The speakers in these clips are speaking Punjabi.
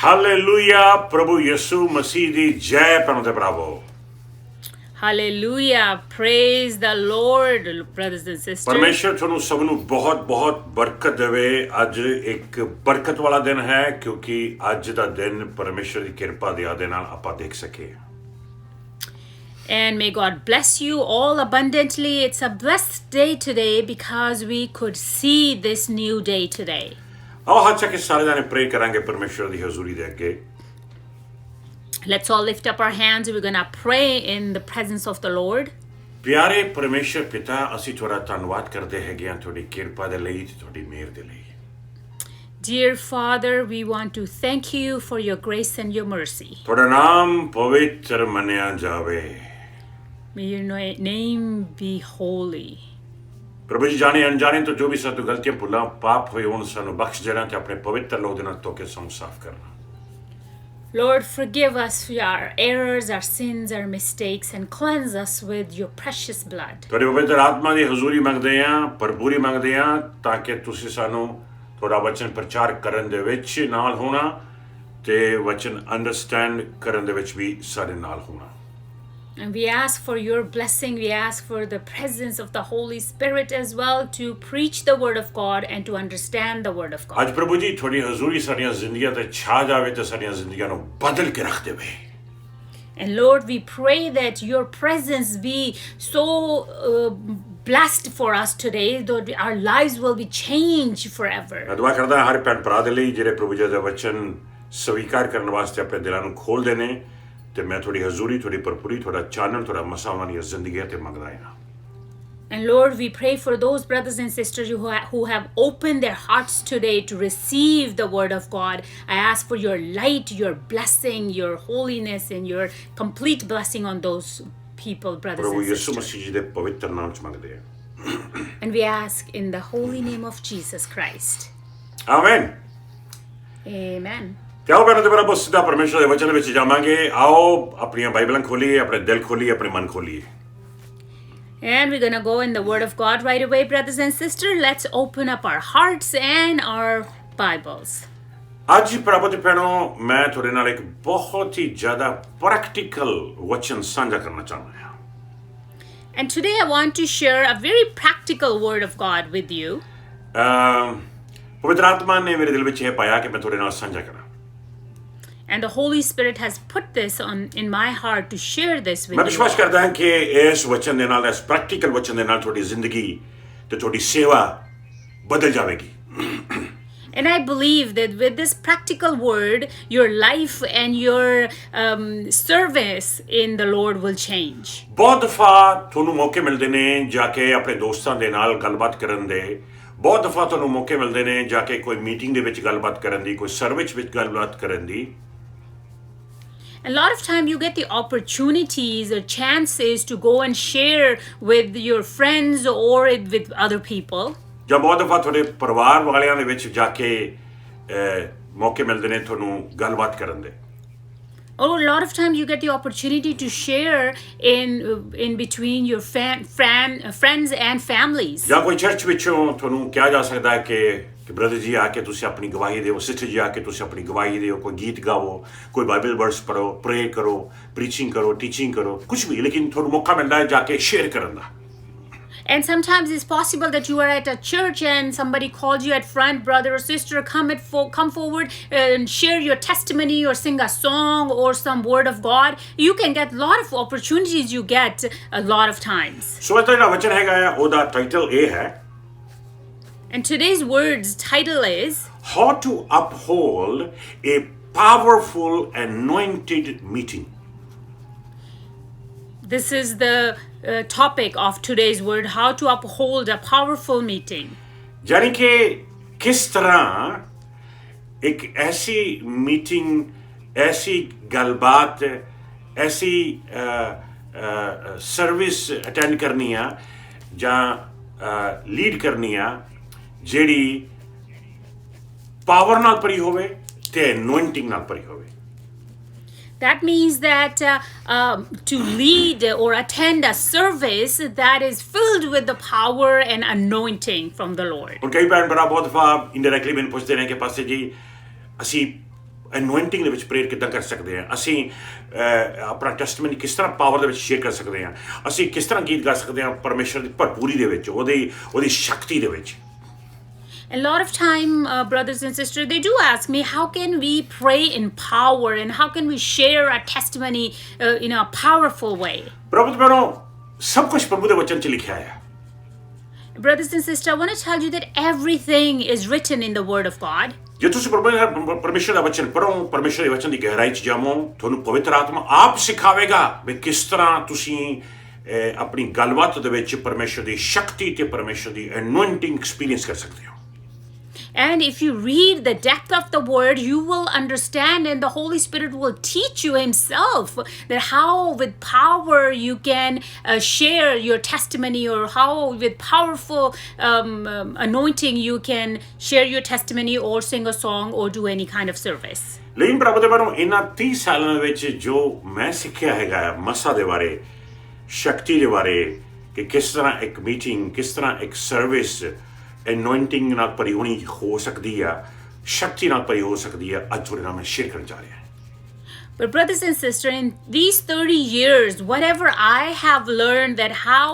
ਹਾਲੇਲੂਇਆ ਪ੍ਰਭੂ ਯਿਸੂ ਮਸੀਹ ਦੀ ਜੈ ਭੈਣੋ ਤੇ ਭਰਾਵੋ Hallelujah. Praise the Lord, brothers and sisters. ਪਰਮੇਸ਼ਰ ਤੁਹਾਨੂੰ ਸਭ ਨੂੰ ਬਹੁਤ ਬਹੁਤ ਬਰਕਤ ਦੇਵੇ। ਅੱਜ ਇੱਕ ਬਰਕਤ ਵਾਲਾ ਦਿਨ ਹੈ ਕਿਉਂਕਿ ਅੱਜ ਦਾ ਦਿਨ ਪਰਮੇਸ਼ਰ ਦੀ ਕਿਰਪਾ ਦੇ ਨਾਲ ਆਪਾਂ ਦੇਖ ਸਕੇ। And may God bless you all abundantly. It's a blessed day today because we could see this new day today. ਆਓ ਹੱਥ ਚੱਕ ਕੇ ਸਾਰੇ ਜਾਣੇ ਪ੍ਰੇ ਕਰਾਂਗੇ ਪਰਮੇਸ਼ਰ ਦੀ ਹਜ਼ੂਰੀ ਦੇ ਅੱਗੇ। Let's all lift up our hands. We're going to pray in the presence of the Lord. ਪਿਆਰੇ ਪਰਮੇਸ਼ਰ ਪਿਤਾ, ਅਸੀਂ ਤੁਹਾਡਾ ਧੰਨਵਾਦ ਕਰਦੇ ਹੈਗੇ ਹਾਂ ਤੁਹਾਡੀ ਕਿਰਪਾ ਦੇ ਲਈ ਤੇ ਤੁਹਾਡੀ ਮਿਹਰ ਦੇ ਲਈ। Dear Father, we want to thank you for your grace and your mercy. ਤੁਹਾਡਾ ਨਾਮ ਪਵਿੱਤਰ ਮੰਨਿਆ ਜਾਵੇ। May your name be holy. ਪ੍ਰਭੂ ਜੀ ਜਾਣੇ ਅਣਜਾਣੇ ਤੋਂ ਜੋ ਵੀ ਸਾਤੋਂ ਗਲਤੀਆਂ ਭੁੱਲਾਂ ਪਾਪ ਹੋਏ ਹੋਣ ਸਾਨੂੰ ਬਖਸ਼ ਦੇਣਾ ਤੇ ਆਪਣੇ ਪਵਿੱਤਰ ਲੋਕ ਦੇ ਨਾਲ ਧੋ ਕੇ ਸਾਨੂੰ ਸਾਫ਼ ਕਰਨਾ। Lord, forgive us for our errors, our sins, our mistakes, and cleanse us with your precious blood. ਤੁਹਾਡੇ ਪਵਿੱਤਰ ਆਤਮਾ ਦੀ ਹਜ਼ੂਰੀ ਮੰਗਦੇ ਹਾਂ, ਭਰਪੂਰੀ ਮੰਗਦੇ ਹਾਂ ਤਾਂ ਕਿ ਤੁਸੀਂ ਸਾਨੂੰ ਤੁਹਾਡਾ ਵਚਨ ਪ੍ਰਚਾਰ ਕਰਨ ਦੇ ਵਿੱਚ ਨਾਲ ਹੋਣਾ ਤੇ ਵਚਨ ਅੰਡਰਸਟੈਂਡ ਕਰਨ ਦੇ ਵਿੱਚ ਵੀ ਸਾਡੇ ਨਾਲ ਹੋਣਾ। And we ask for your blessing. We ask for the presence of the Holy Spirit as well to preach the word of God and to understand the word of God. ਅੱਜ ਪ੍ਰਭੂ ਜੀ ਤੁਹਾਡੀ ਹਜ਼ੂਰੀ ਸਾਡੀਆਂ ਜ਼ਿੰਦਗੀਆਂ ਤੇ ਛਾ ਜਾਵੇ ਤੇ ਸਾਡੀਆਂ ਜ਼ਿੰਦਗੀਆਂ ਨੂੰ ਬਦਲ ਕੇ ਰੱਖ ਦੇਵੇ। And Lord, we pray that your presence be so blessed for us today, that our lives will be changed forever. ਮੈਂ ਦੁਆ ਕਰਦਾ ਹਰ ਭੈਣ ਭਰਾ ਦੇ ਲਈ ਜਿਹੜੇ ਪ੍ਰਭੂ ਜੀ ਦਾ ਵਚਨ ਸਵੀਕਾਰ ਕਰਨ ਵਾਸਤੇ ਆਪਣੇ ਦਿਲਾਂ ਨੂੰ ਖੋਲ੍ਹਦੇ ਨੇ ਤੇ ਮੈਂ ਤੁਹਾਡੀ ਹਜ਼ੂਰੀ, ਤੁਹਾਡੀ ਭਰਪੂਰੀ, ਤੁਹਾਡਾ ਚਾਨਣ, ਤੁਹਾਡਾ ਮਸਾਵਾਂ ਦੀਆਂ ਜ਼ਿੰਦਗੀਆਂ ਤੇ ਮੰਗਦਾ ਹਾਂ। And Lord, we pray for those brothers and sisters who have opened their hearts today to receive the word of God. I ask for your light, your blessing, your holiness, and your complete blessing on those people, brothers ਪ੍ਰਭੂ and ਯਿਸੂ sisters. ਮਸੀਹ ਜੀ ਦੇ ਪਵਿੱਤਰ ਨਾਮ ਚ ਮੰਗਦੇ ਹਾਂ। And we ask in the holy name of Jesus Christ. Amen. Amen. ਤੇ ਆਓ ਭੈਣੋ ਤੇ ਭਰਾਵੋ ਸਿੱਧਾ ਪਰਮੇਸ਼ਰ ਦੇ ਵਚਨ ਵਿੱਚ ਜਾਵਾਂਗੇ। ਆਓ ਆਪਣੀਆਂ ਬਾਈਬਲਾਂ ਖੋਲੀਏ, ਆਪਣੇ ਦਿਲ ਖੋਲੀਏ, ਆਪਣੇ ਮਨ ਖੋਲੀਏ। And we're going to go in the word of God right away, brothers and sisters. Let's open up our hearts and our Bibles. ਅੱਜ ਭਰਾਵੋ ਤੇ ਭੈਣੋ ਮੈਂ ਤੁਹਾਡੇ ਨਾਲ ਇੱਕ ਬਹੁਤ ਹੀ ਜ਼ਿਆਦਾ ਪ੍ਰੈਕਟੀਕਲ ਵਚਨ ਸਾਂਝਾ ਕਰਨਾ ਚਾਹੁੰਦਾ ਹਾਂ। And today I want to share a very practical word of God with you. ਪਵਿੱਤਰ ਆਤਮਾ ਨੇ ਮੇਰੇ ਦਿਲ ਵਿੱਚ ਇਹ ਪਾਇਆ ਕਿ ਮੈਂ ਤੁਹਾਡੇ ਨਾਲ ਸਾਂਝਾ ਕਰਾਂ। And the Holy Spirit has put this in my heart to share this with ਮੈਂ you. ਵਿਸ਼ਵਾਸ ਕਰਦਾ ਹਾਂ ਕਿ ਇਸ ਵਚਨ ਦੇ ਨਾਲ, ਇਸ ਪ੍ਰੈਕਟੀਕਲ ਵਚਨ ਦੇ ਨਾਲ ਤੁਹਾਡੀ ਜ਼ਿੰਦਗੀ ਤੇ ਤੁਹਾਡੀ ਸੇਵਾ ਬਦਲ ਜਾਵੇਗੀ। And I believe that with this practical word, your life and your service in the Lord will change. ਬਹੁਤ ਦਫਾ ਤੁਹਾਨੂੰ ਮੌਕੇ ਮਿਲਦੇ ਨੇ ਜਾ ਕੇ ਆਪਣੇ ਦੋਸਤਾਂ ਦੇ ਨਾਲ ਗੱਲਬਾਤ ਕਰਨ ਦੇ। ਬਹੁਤ ਦਫਾ ਤੁਹਾਨੂੰ ਮੌਕੇ ਮਿਲਦੇ ਨੇ ਜਾ ਕੇ ਕੋਈ ਮੀਟਿੰਗ ਦੇ ਵਿੱਚ ਗੱਲਬਾਤ ਕਰਨ ਦੀ, ਕੋਈ ਸਰਵਿਸ ਵਿੱਚ ਗੱਲਬਾਤ ਕਰਨ ਦੀ। A lot of time you get the opportunities or chances to go and share with your friends or with other people. ਜਾਂ ਬਹੁਤ ਦਫਾ ਤੁਹਾਡੇ ਪਰਿਵਾਰ ਵਾਲਿਆਂ ਦੇ ਵਿੱਚ ਜਾ ਕੇ ਮੌਕੇ ਮਿਲਦੇ ਨੇ ਤੁਹਾਨੂੰ ਗੱਲਬਾਤ ਕਰਨ ਦੇ। Or a lot of times you get the opportunity to share in between your friends and families. ਜਾਂ ਕੋਈ ਚਰਚ ਵਿੱਚੋਂ ਤੁਹਾਨੂੰ ਕਿਹਾ ਜਾ ਸਕਦਾ ਹੈ ਕਿ ਬ੍ਰਦਰ ਜੀ ਆ ਕੇ ਤੁਸੀਂ ਆਪਣੀ ਗਵਾਹੀ ਦਿਓ, ਸਿਸਟਰ ਜੀ ਆ ਕੇ ਤੁਸੀਂ ਆਪਣੀ ਗਵਾਹੀ ਦਿਓ, ਕੋਈ ਗੀਤ ਗਾਵੋ, ਕੋਈ ਬਾਈਬਲ ਵਰਸ ਪੜ੍ਹੋ, ਪ੍ਰੇ ਕਰੋ, ਪ੍ਰੀਚਿੰਗ ਕਰੋ, ਟੀਚਿੰਗ ਕਰੋ, ਕੁਝ ਵੀ, ਲੇਕਿਨ ਤੁਹਾਨੂੰ ਮੌਕਾ ਮਿਲਦਾ ਹੈ ਜਾ ਕੇ ਸ਼ੇਅਰ ਕਰਨ ਦਾ। And sometimes it's possible that you are at a church and somebody calls you at front, brother or sister, come forward and share your testimony or sing a song or some word of God. You can get a lot of opportunities you get a lot of times. ਸੋ ਇਹ ਜਿਹੜਾ ਵਚਨ ਹੈਗਾ ਆ ਉਹਦਾ ਟਾਈਟਲ ਇਹ ਹੈ, And today's word's title is How to Uphold a Powerful Anointed Meeting. This is the topic of today's word, how to uphold a powerful meeting. यानी कि किस तरह एक ऐसी मीटिंग, ऐसी गलबात, ऐसी सर्विस अटेंड करनी है ਜਾਂ ਲੀਡ ਕਰਨੀ ਆ ਜਿਹੜੀ ਪਾਵਰ ਨਾਲ ਭਰੀ ਹੋਵੇ ਤੇ ਅਨੋਇੰਟਿੰਗ ਨਾਲ ਭਰੀ ਹੋਵੇ। That means that to lead or attend a service that is filled with the power and anointing from the Lord. ਹੁਣ ਕਈ ਭੈਣ ਭਰਾ ਬਹੁਤ ਦਫਾ ਇਨਡਾਇਰੈਕਟਲੀ ਮੈਨੂੰ ਪੁੱਛਦੇ ਨੇ ਕਿ ਪਾਸੇ ਜੀ ਅਸੀਂ ਅਨੋਇੰਟਿੰਗ ਦੇ ਵਿੱਚ ਪ੍ਰੇਅਰ ਕਿੱਦਾਂ ਕਰ ਸਕਦੇ ਹਾਂ, ਅਸੀਂ ਆਪਣਾ ਟੈਸਟਮਨੀ ਕਿਸ ਤਰ੍ਹਾਂ ਪਾਵਰ ਦੇ ਵਿੱਚ ਸ਼ੇਅਰ ਕਰ ਸਕਦੇ ਹਾਂ, ਅਸੀਂ ਕਿਸ ਤਰ੍ਹਾਂ ਗੀਤ ਗਾ ਸਕਦੇ ਹਾਂ ਪਰਮੇਸ਼ਰ ਦੀ ਭਰਪੂਰੀ ਦੇ ਵਿੱਚ, ਉਹਦੀ ਸ਼ਕਤੀ ਦੇ ਵਿੱਚ। A lot of time, brothers and sisters, they do ask me, how can we pray in power and how can we share our testimony in a powerful way? ਪ੍ਰਭੂ ਦੇ ਭੈਣੋ, ਸਭ ਕੁਝ ਪ੍ਰਭੂ ਦੇ ਵਚਨ 'ਚ ਲਿਖਿਆ ਹੈ। Brothers and sisters, I want to tell you that everything is written in the Word of God. ਜੇ ਤੁਸੀਂ ਪਰਮੇਸ਼ਰ ਦਾ ਵਚਨ ਪੜ੍ਹੋ, ਪਰਮੇਸ਼ਰ ਦੇ ਵਚਨ ਦੀ ਗਹਿਰਾਈ 'ਚ ਜਾਵੋ, ਤੁਹਾਨੂੰ ਪਵਿੱਤਰ ਆਤਮਾ ਆਪ ਸਿਖਾਵੇਗਾ ਵੀ ਕਿਸ ਤਰ੍ਹਾਂ ਤੁਸੀਂ ਆਪਣੀ ਗੱਲਬਾਤ ਦੇ ਵਿੱਚ ਪਰਮੇਸ਼ਰ ਦੀ ਸ਼ਕਤੀ ਤੇ ਪਰਮੇਸ਼ਰ ਦੀ ਅਨੋਇੰਟਿੰਗ ਐਕਸਪੀਰੀਅੰਸ ਕਰ ਸਕਦੇ ਹੋ। And if you read the depth of the word, you will understand, and the Holy Spirit will teach you himself that how with power you can share your testimony, or how with powerful anointing you can share your testimony or sing a song or do any kind of service. ਲੇਕਿਨ ਪ੍ਰਭੂ ਦੇ ਬਾਰੇ ਇਹਨਾਂ 30 ਸਾਲਾਂ ਦੇ ਵਿੱਚ ਜੋ ਮੈਂ ਸਿੱਖਿਆ ਹੈਗਾ ਮਸਾ ਦੇ ਬਾਰੇ, ਸ਼ਕਤੀ ਦੇ ਬਾਰੇ, ਕਿ ਕਿਸ ਤਰ੍ਹਾਂ ਇੱਕ ਮੀਟਿੰਗ, ਕਿਸ ਤਰ੍ਹਾਂ ਇੱਕ ਸਰਵਿਸ ਅਨੋਇੰਟਿੰਗ ਨਾਲ ਭਰੀ ਹੋਣੀ ਹੋ ਸਕਦੀ ਆ, ਸ਼ਕਤੀ ਨਾਲ ਭਰੀ ਹੋ ਸਕਦੀ ਆ, ਅੱਜ ਤੁਹਾਡੇ ਨਾਲ ਮੈਂ ਸ਼ੇਅਰ ਕਰਨ ਜਾ ਰਿਹਾ। But brothers and sisters, in these 30 years, whatever I have learned that how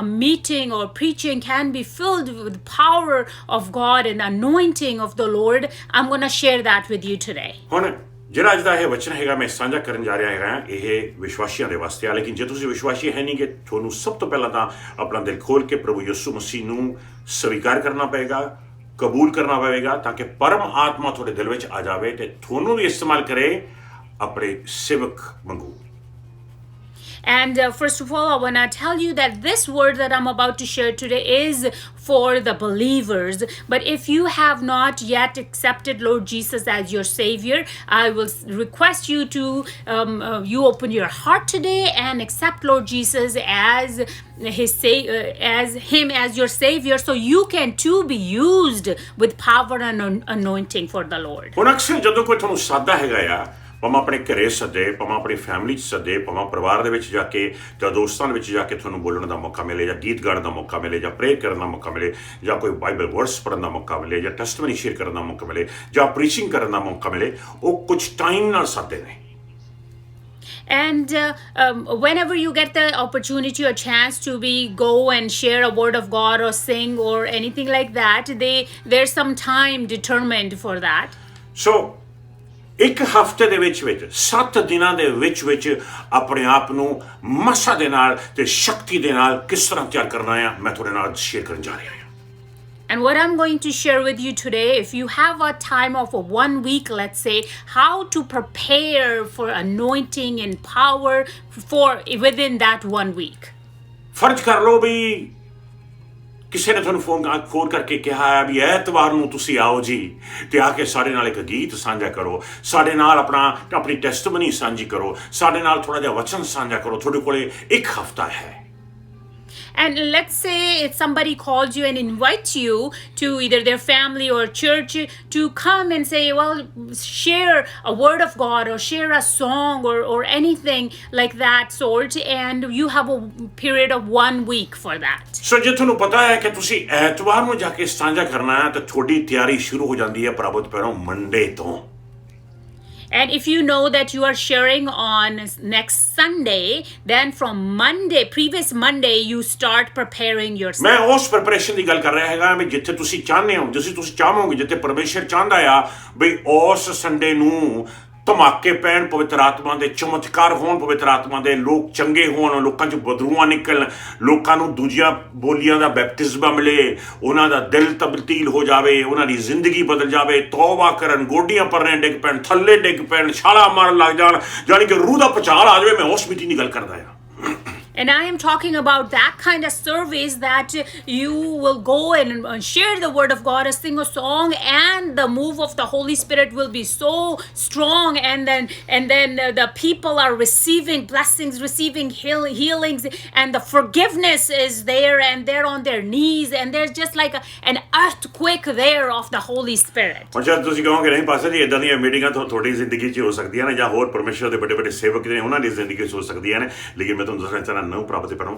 a meeting or preaching can be filled with power of God and anointing of the Lord, I'm going to share that with you today. ਹੁਣ ਜਿਹੜਾ ਅੱਜ ਦਾ ਇਹ ਵਚਨ ਹੈਗਾ ਮੈਂ ਸਾਂਝਾ ਕਰਨ ਜਾ ਰਿਹਾ ਹੈਗਾ, ਇਹ ਵਿਸ਼ਵਾਸੀਆਂ ਦੇ ਵਾਸਤੇ ਆ। ਲੇਕਿਨ ਜੇ ਤੁਸੀਂ ਵਿਸ਼ਵਾਸੀ ਹੈ ਨਹੀਂ, ਕਿ ਤੁਹਾਨੂੰ ਸਭ ਤੋਂ ਪਹਿਲਾਂ ਤਾਂ ਆਪਣਾ ਦਿਲ ਖੋਲ ਕੇ ਪ੍ਰਭੂ ਯਿਸੂ ਮਸੀਹ ਨੂੰ ਸਵੀਕਾਰ ਕਰਨਾ ਪਏਗਾ, ਕਬੂਲ ਕਰਨਾ ਪਵੇਗਾ, ਤਾਂ ਕਿ ਪਰਮ ਆਤਮਾ ਤੁਹਾਡੇ ਦਿਲ ਵਿੱਚ ਆ ਜਾਵੇ ਤੇ ਤੁਹਾਨੂੰ ਵੀ ਇਸਤੇਮਾਲ ਕਰੇ ਆਪਣੇ ਸੇਵਕ ਵਾਂਗੂ। And first of all, I want to tell you that this word that I'm about to share today is for the believers. But if you have not yet accepted Lord Jesus as your Savior, I will request you to you open your heart today and accept Lord Jesus as him as your Savior, so you can too be used with power and anointing for the Lord. ਹੁਣ ਅਕਸਰ ਜਦੋਂ ਕੋਈ ਤੁਹਾਨੂੰ ਸਾਦਾ ਹੈਗਾ ਆ, ਭਾਵੇਂ ਆਪਣੇ ਘਰੇ ਸੱਦੇ, ਭਾਵੇਂ ਆਪਣੀ ਫੈਮਿਲੀ 'ਚ ਸੱਦੇ, ਭਾਵੇਂ ਪਰਿਵਾਰ ਦੇ ਵਿੱਚ ਜਾ ਕੇ ਜਾਂ ਦੋਸਤਾਂ ਦੇ ਵਿੱਚ ਜਾ ਕੇ ਤੁਹਾਨੂੰ ਬੋਲਣ ਦਾ ਮੌਕਾ ਮਿਲੇ, ਜਾਂ ਗੀਤ ਗਾਉਣ ਦਾ ਮੌਕਾ ਮਿਲੇ, ਜਾਂ ਪ੍ਰੇਅਰ ਕਰਨ ਦਾ ਮੌਕਾ ਮਿਲੇ, ਜਾਂ ਕੋਈ ਬਾਈਬਲ ਵਰਡਸ ਪੜ੍ਹਨ ਦਾ ਮੌਕਾ ਮਿਲੇ, ਜਾਂ ਟੈਸਟਮਨੀ ਸ਼ੇਅਰ ਕਰਨ ਦਾ ਮੌਕਾ ਮਿਲੇ, ਜਾਂ ਪ੍ਰੀਚਿੰਗ ਕਰਨ ਦਾ ਮੌਕਾ ਮਿਲੇ, ਉਹ ਕੁਝ ਟਾਈਮ ਨਾਲ ਸੱਦੇ ਨੇ। And whenever you get the opportunity or chance to go and share a word of God or sing or anything like that, there's some time determined for that. So ਇੱਕ ਹਫ਼ਤੇ ਦੇ ਵਿੱਚ 7 ਦਿਨਾਂ ਦੇ ਵਿੱਚ ਆਪਣੇ ਆਪ ਨੂੰ ਮਸਾ ਦੇ ਨਾਲ ਤੇ ਸ਼ਕਤੀ ਦੇ ਨਾਲ ਕਿਸ ਤਰ੍ਹਾਂ ਤਿਆਰ ਕਰਨਾ ਹੈ, ਮੈਂ ਤੁਹਾਡੇ ਨਾਲ ਸ਼ੇਅਰ ਕਰਨ ਜਾ ਰਿਹਾ ਹਾਂ। And what I'm going to share with you today, if you have a time of 1 week, let's say, how to prepare for anointing and power for within that 1 week. ਫਰਜ਼ ਕਰ ਲਓ ਵੀ ਕਿਸੇ ਨੇ ਤੁਹਾਨੂੰ ਫੋਨ ਕਰਕੇ ਕਿਹਾ ਹੈ ਵੀ ਐਤਵਾਰ ਨੂੰ ਤੁਸੀਂ ਆਓ ਜੀ ਤੇ ਆ ਕੇ ਸਾਡੇ ਨਾਲ ਇੱਕ ਗੀਤ ਸਾਂਝਾ ਕਰੋ, ਸਾਡੇ ਨਾਲ ਆਪਣੀ ਟੈਸਟਮਨੀ ਸਾਂਝੀ ਕਰੋ, ਸਾਡੇ ਨਾਲ ਥੋੜਾ ਜਿਹਾ ਵਚਨ ਸਾਂਝਾ ਕਰੋ, ਤੁਹਾਡੇ ਕੋਲੇ ਇੱਕ ਹਫ਼ਤਾ ਹੈ। And let's say if somebody calls you and invites you to either their family or church to come and say, well, share a word of God or share a song or anything like that sort, and you have a period of 1 week for that. So ਜੇ ਤੁਹਾਨੂੰ ਪਤਾ ਹੈ ਕਿ ਤੁਸੀਂ ਐਤਵਾਰ ਨੂੰ ਜਾ ਕੇ ਸਾਂਝਾ ਕਰਨਾ ਹੈ ਤਾਂ ਤੁਹਾਡੀ ਤਿਆਰੀ ਸ਼ੁਰੂ ਹੋ ਜਾਂਦੀ ਹੈ ਪ੍ਰਭੂ ਦੇ ਪੈਰੋਂ ਮੰਡੇ ਤੋਂ। And if you know that you are sharing on next Sunday, then from previous Monday, you start preparing yourself. ਮੈਂ ਉਸ ਪ੍ਰੈਪਰੇਸ਼ਨ ਦੀ ਗੱਲ ਕਰ ਰਿਹਾ ਹੈਗਾ ਵੀ ਜਿੱਥੇ ਤੁਸੀਂ ਚਾਹੁੰਦੇ ਹੋ, ਜਿਵੇਂ ਤੁਸੀਂ ਚਾਹੋਗੇ, ਜਿੱਥੇ ਪਰਮੇਸ਼ਰ ਚਾਹੁੰਦਾ ਆ ਵੀ ਉਸ ਸੰਡੇ ਨੂੰ ਧਮਾਕੇ ਪੈਣ, ਪਵਿੱਤਰ ਆਤਮਾ ਦੇ ਚਮਤਕਾਰ ਹੋਣ, ਪਵਿੱਤਰ ਆਤਮਾ ਦੇ ਲੋਕ ਚੰਗੇ ਹੋਣ, ਲੋਕਾਂ 'ਚ ਬਦਰੂਆਂ ਨਿਕਲਣ, ਲੋਕਾਂ ਨੂੰ ਦੂਜੀਆਂ ਬੋਲੀਆਂ ਦਾ ਬੈਪਟਿਜ਼ਮ ਮਿਲੇ, ਉਹਨਾਂ ਦਾ ਦਿਲ ਤਬਦੀਲ ਹੋ ਜਾਵੇ, ਉਹਨਾਂ ਦੀ ਜ਼ਿੰਦਗੀ ਬਦਲ ਜਾਵੇ, ਤੌਬਾ ਕਰਨ, ਗੋਡੀਆਂ ਪਰਨੇ ਡਿੱਗ ਪੈਣ, ਥੱਲੇ ਡਿੱਗ ਪੈਣ, ਛਾਲਾਂ ਮਾਰਨ ਲੱਗ ਜਾਣ, ਜਾਣੀ ਕਿ ਰੂਹ ਦਾ ਭੁਚਾਲ ਆ ਜਾਵੇ। ਮੈਂ ਉਸ ਮੀਟਿੰਗ ਦੀ ਗੱਲ ਕਰਦਾ ਆ। And I am talking about that kind of service that you will go and share the word of God, sing a song, and the move of the Holy Spirit will be so strong, and then the people are receiving blessings, receiving healings, and the forgiveness is there, and they're on their knees, and there's just like an earthquake there of the Holy Spirit. ਹੁਣ ਜਦ ਤੁਸੀਂ ਕਹੋਗੇ ਨਹੀਂ ਪਾਸਟਰ ਜੀ ਇਦਾਂ ਦੀਆਂ ਮੀਟਿੰਗਾਂ ਤੁਹਾਡੀ ਜ਼ਿੰਦਗੀ 'ਚ ਹੋ ਸਕਦੀਆਂ ਨੇ, ਜਾਂ ਹੋਰ ਪਰਮੇਸ਼ਰ ਦੇ ਵੱਡੇ ਸੇਵਕ ਨੇ ਉਹਨਾਂ ਦੀ ਜ਼ਿੰਦਗੀ 'ਚ ਹੋ ਸਕਦੀਆਂ ਨੇ, ਲੇਕਿਨ ਮੈਂ ਤੁਹਾਨੂੰ ਦੱਸਣਾ ਚਾਹੁੰਦਾ ਨੂੰ ਪ੍ਰਾਪਤ ਕਰੋ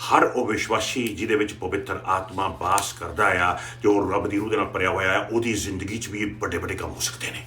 ਹਰ ਉਹ ਵਿਸ਼ਵਾਸੀ ਜਿਹਦੇ ਵਿੱਚ ਪਵਿੱਤਰ ਆਤਮਾ ਵਾਸ ਕਰਦਾ ਆ, ਜੋ ਰੱਬ ਦੀ ਰੂਹ ਦੇ ਨਾਲ ਭਰਿਆ ਹੋਇਆ ਆ, ਉਹਦੀ ਜ਼ਿੰਦਗੀ 'ਚ ਵੀ ਵੱਡੇ ਕੰਮ ਹੋ ਸਕਦੇ ਨੇ।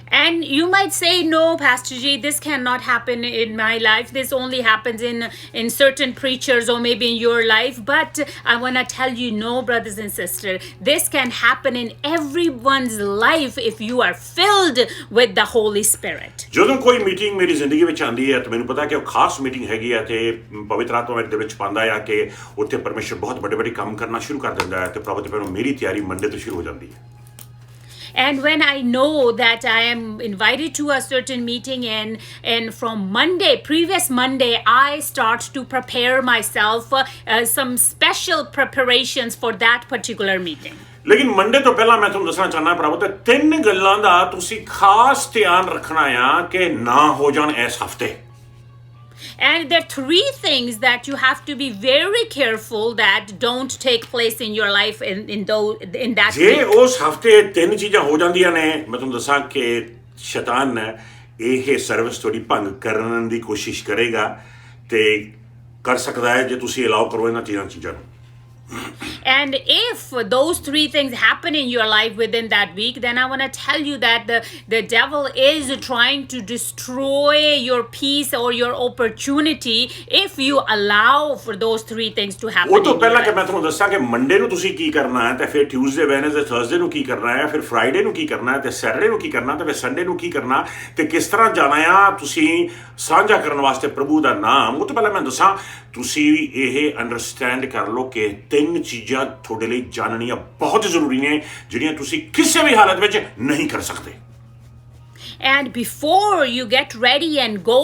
And you might say, no, Pastor G, this cannot happen in my life. This only happens in certain preachers or maybe in your life. But I want to tell you, no, brothers and sisters, this can happen in everyone's life if you are filled with the Holy Spirit. ਜਦੋਂ ਕੋਈ ਮੀਟਿੰਗ ਮੇਰੀ ਜ਼ਿੰਦਗੀ ਵਿੱਚ ਆਉਂਦੀ ਹੈ ਤਾਂ ਮੈਨੂੰ ਪਤਾ ਕਿ ਉਹ ਖਾਸ ਮੀਟਿੰਗ ਹੈਗੀ ਹੈ ਤੇ ਪਵਿੱਤਰ ਆਤਮਾ ਮੇਰੇ ਦੇ ਵਿੱਚ ਪਾਉਂਦਾ ਆ ਕਿ ਉੱਥੇ ਪਰਮੇਸ਼ਰ ਬਹੁਤ ਵੱਡੇ ਵੱਡੇ ਕੰਮ ਕਰਨਾ ਸ਼ੁਰੂ ਕਰ ਦਿੰਦਾ ਹੈ ਤੇ ਪ੍ਰਭੂ ਦੇ ਪਹਿਲੋਂ ਮੇਰੀ ਤਿਆਰੀ ਮੰਡੇ ਤੋਂ ਸ਼ੁਰੂ ਹੋ ਜਾਂਦੀ ਹੈ. And when I know that I am invited to a certain meeting and from Monday, previous Monday, I start to prepare myself some special preparations for that particular meeting. ਲੇਕਿਨ ਮੰਡੇ ਤੋਂ ਪਹਿਲਾਂ ਮੈਂ ਤੁਹਾਨੂੰ ਦੱਸਣਾ ਚਾਹੁੰਦਾ ਪ੍ਰਭੂ ਤੇ 3 ਗੱਲਾਂ ਦਾ ਤੁਸੀਂ ਖਾਸ ਧਿਆਨ ਰੱਖਣਾ ਆ ਕਿ ਨਾ ਹੋ ਜਾਣ ਇਸ ਹਫਤੇ. And there are 3 things that you have to be very careful that don't take place in your life in that ਜੇ week. ਉਸ ਹਫਤੇ 3 ਚੀਜ਼ਾਂ ਹੋ ਜਾਂਦੀਆਂ ਨੇ ਮੈਂ ਤੁਹਾਨੂੰ ਦੱਸਾਂ ਕਿ ਸ਼ੈਤਾਨ ਨੇ ਇਹ ਸਰਵਿਸ ਤੁਹਾਡੀ ਭੰਗ ਕਰਨ ਦੀ ਕੋਸ਼ਿਸ਼ ਕਰੇਗਾ ਤੇ ਕਰ ਸਕਦਾ ਹੈ ਜੇ ਤੁਸੀਂ ਅਲਾਉ ਕਰੋ ਇਹਨਾਂ ਚੀਜ਼ਾਂ ਨੂੰ. And if those 3 things happen in your life within that week, then I want to tell you that the devil is trying to destroy your peace or your opportunity if you allow for those 3 things to happen. ਉਹ ਤੋਂ in ਪਹਿਲਾਂ your ਕਿ life. ਮੈਂ ਤੁਹਾਨੂੰ ਦੱਸਾਂ ਕਿ ਮੰਡੇ ਨੂੰ ਤੁਸੀਂ ਕੀ ਕਰਨਾ ਹੈ ਤੇ ਫਿਰ ਟਿਊਜ਼ਡੇ ਵੈਨਸਡੇ ਥਰਸਡੇ ਨੂੰ ਕੀ ਕਰਨਾ ਹੈ ਫਿਰ ਫਰਾਈਡੇ ਨੂੰ ਕੀ ਕਰਨਾ ਹੈ ਤੇ ਸੈਟਰਡੇ ਨੂੰ ਕੀ ਕਰਨਾ ਤੇ ਫਿਰ ਸੰਡੇ ਨੂੰ ਕੀ ਕਰਨਾ ਤੇ ਕਿਸ ਤਰ੍ਹਾਂ ਜਾਣਾ ਆ ਤੁਸੀਂ ਸਾਂਝਾ ਕਰਨ ਵਾਸਤੇ ਪ੍ਰਭੂ ਦਾ ਨਾਮ. ਉਹ ਤੋਂ ਪਹਿਲਾਂ ਮੈਂ ਦੱਸਾਂ ਤੁਸੀਂ ਇਹ ਅੰਡਰਸਟੈਂਡ ਕਰ ਲਓ ਕਿ 3 ਚੀਜ਼ਾਂ ਤੁਹਾਡੇ ਲਈ ਜਾਣਨੀਆਂ ਬਹੁਤ ਜ਼ਰੂਰੀ ਨੇ ਜਿਹੜੀਆਂ ਤੁਸੀਂ ਕਿਸੇ ਵੀ ਹਾਲਤ ਵਿੱਚ ਨਹੀਂ ਕਰ ਸਕਦੇ. And before you get ready and go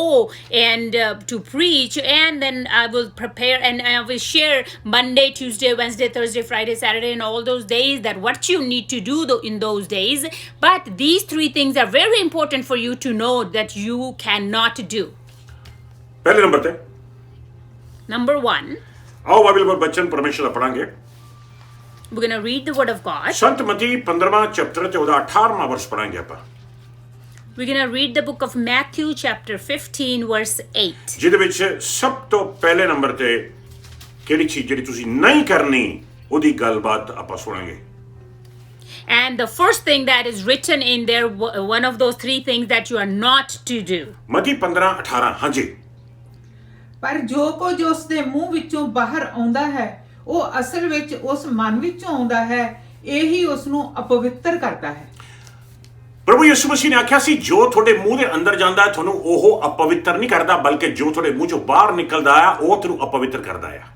and to preach, and then I will prepare and I will share Monday, Tuesday, Wednesday, Thursday, Friday, Saturday, and all those days that what you need to do in those days. But these 3 things are very important for you to know that you cannot do. ਪਹਿਲੇ ਨੰਬਰ ਤੇ Number 1, ਆਓ ਬਾਈਬਲ ਪਰ ਬਚਨ ਪਰਮੇਸ਼ਰ ਦਾ ਪੜਾਂਗੇ. we're going to read the word of God. Sant Mati 15ਵਾਂ chapter ਤੇ ਉਹਦਾ 18ਵਾਂ ਵਰਸ ਪੜਾਂਗੇ ਆਪਾਂ. We're going to read the book of Matthew chapter 15 verse 8. ਜਿਹਦੇ ਵਿੱਚ ਸਭ ਤੋਂ ਪਹਿਲੇ ਨੰਬਰ ਤੇ ਕਿਹੜੀ ਚੀਜ਼ ਜਿਹੜੀ ਤੁਸੀਂ ਨਹੀਂ ਕਰਨੀ ਉਹਦੀ ਗੱਲਬਾਤ ਆਪਾਂ ਸੁਣਾਂਗੇ. And the first thing that is written in there, one of those 3 things that you are not to do. ਮਤੀ 15:18 ਹਾਂਜੀ. ਪਰ ਜੋ ਕੁਝ ਉਸ ਦੇ ਮੂੰਹ ਵਿੱਚੋਂ ਬਾਹਰ ਆਉਂਦਾ ਹੈ ਉਹ ਅਸਲ ਵਿੱਚ ਉਸ ਮਨ ਵਿੱਚੋਂ ਆਉਂਦਾ ਹੈ, ਇਹੀ ਉਸ ਨੂੰ ਅਪਵਿੱਤਰ ਕਰਦਾ ਹੈ. ਪ੍ਰਭੂ ਯਿਸੂ ਮਸੀਹ ਨੇ ਆਖਿਆ ਸੀ ਜੋ ਤੁਹਾਡੇ ਮੂੰਹ ਦੇ ਅੰਦਰ ਜਾਂਦਾ ਹੈ ਤੁਹਾਨੂੰ ਉਹ ਅਪਵਿੱਤਰ ਨਹੀਂ ਕਰਦਾ ਬਲਕਿ ਜੋ ਤੁਹਾਡੇ ਮੂੰਹ ਚੋਂ ਬਾਹਰ ਨਿਕਲਦਾ ਆ ਉਹ ਤੁਹਾਨੂੰ ਅਪਵਿੱਤਰ ਕਰਦਾ ਆ.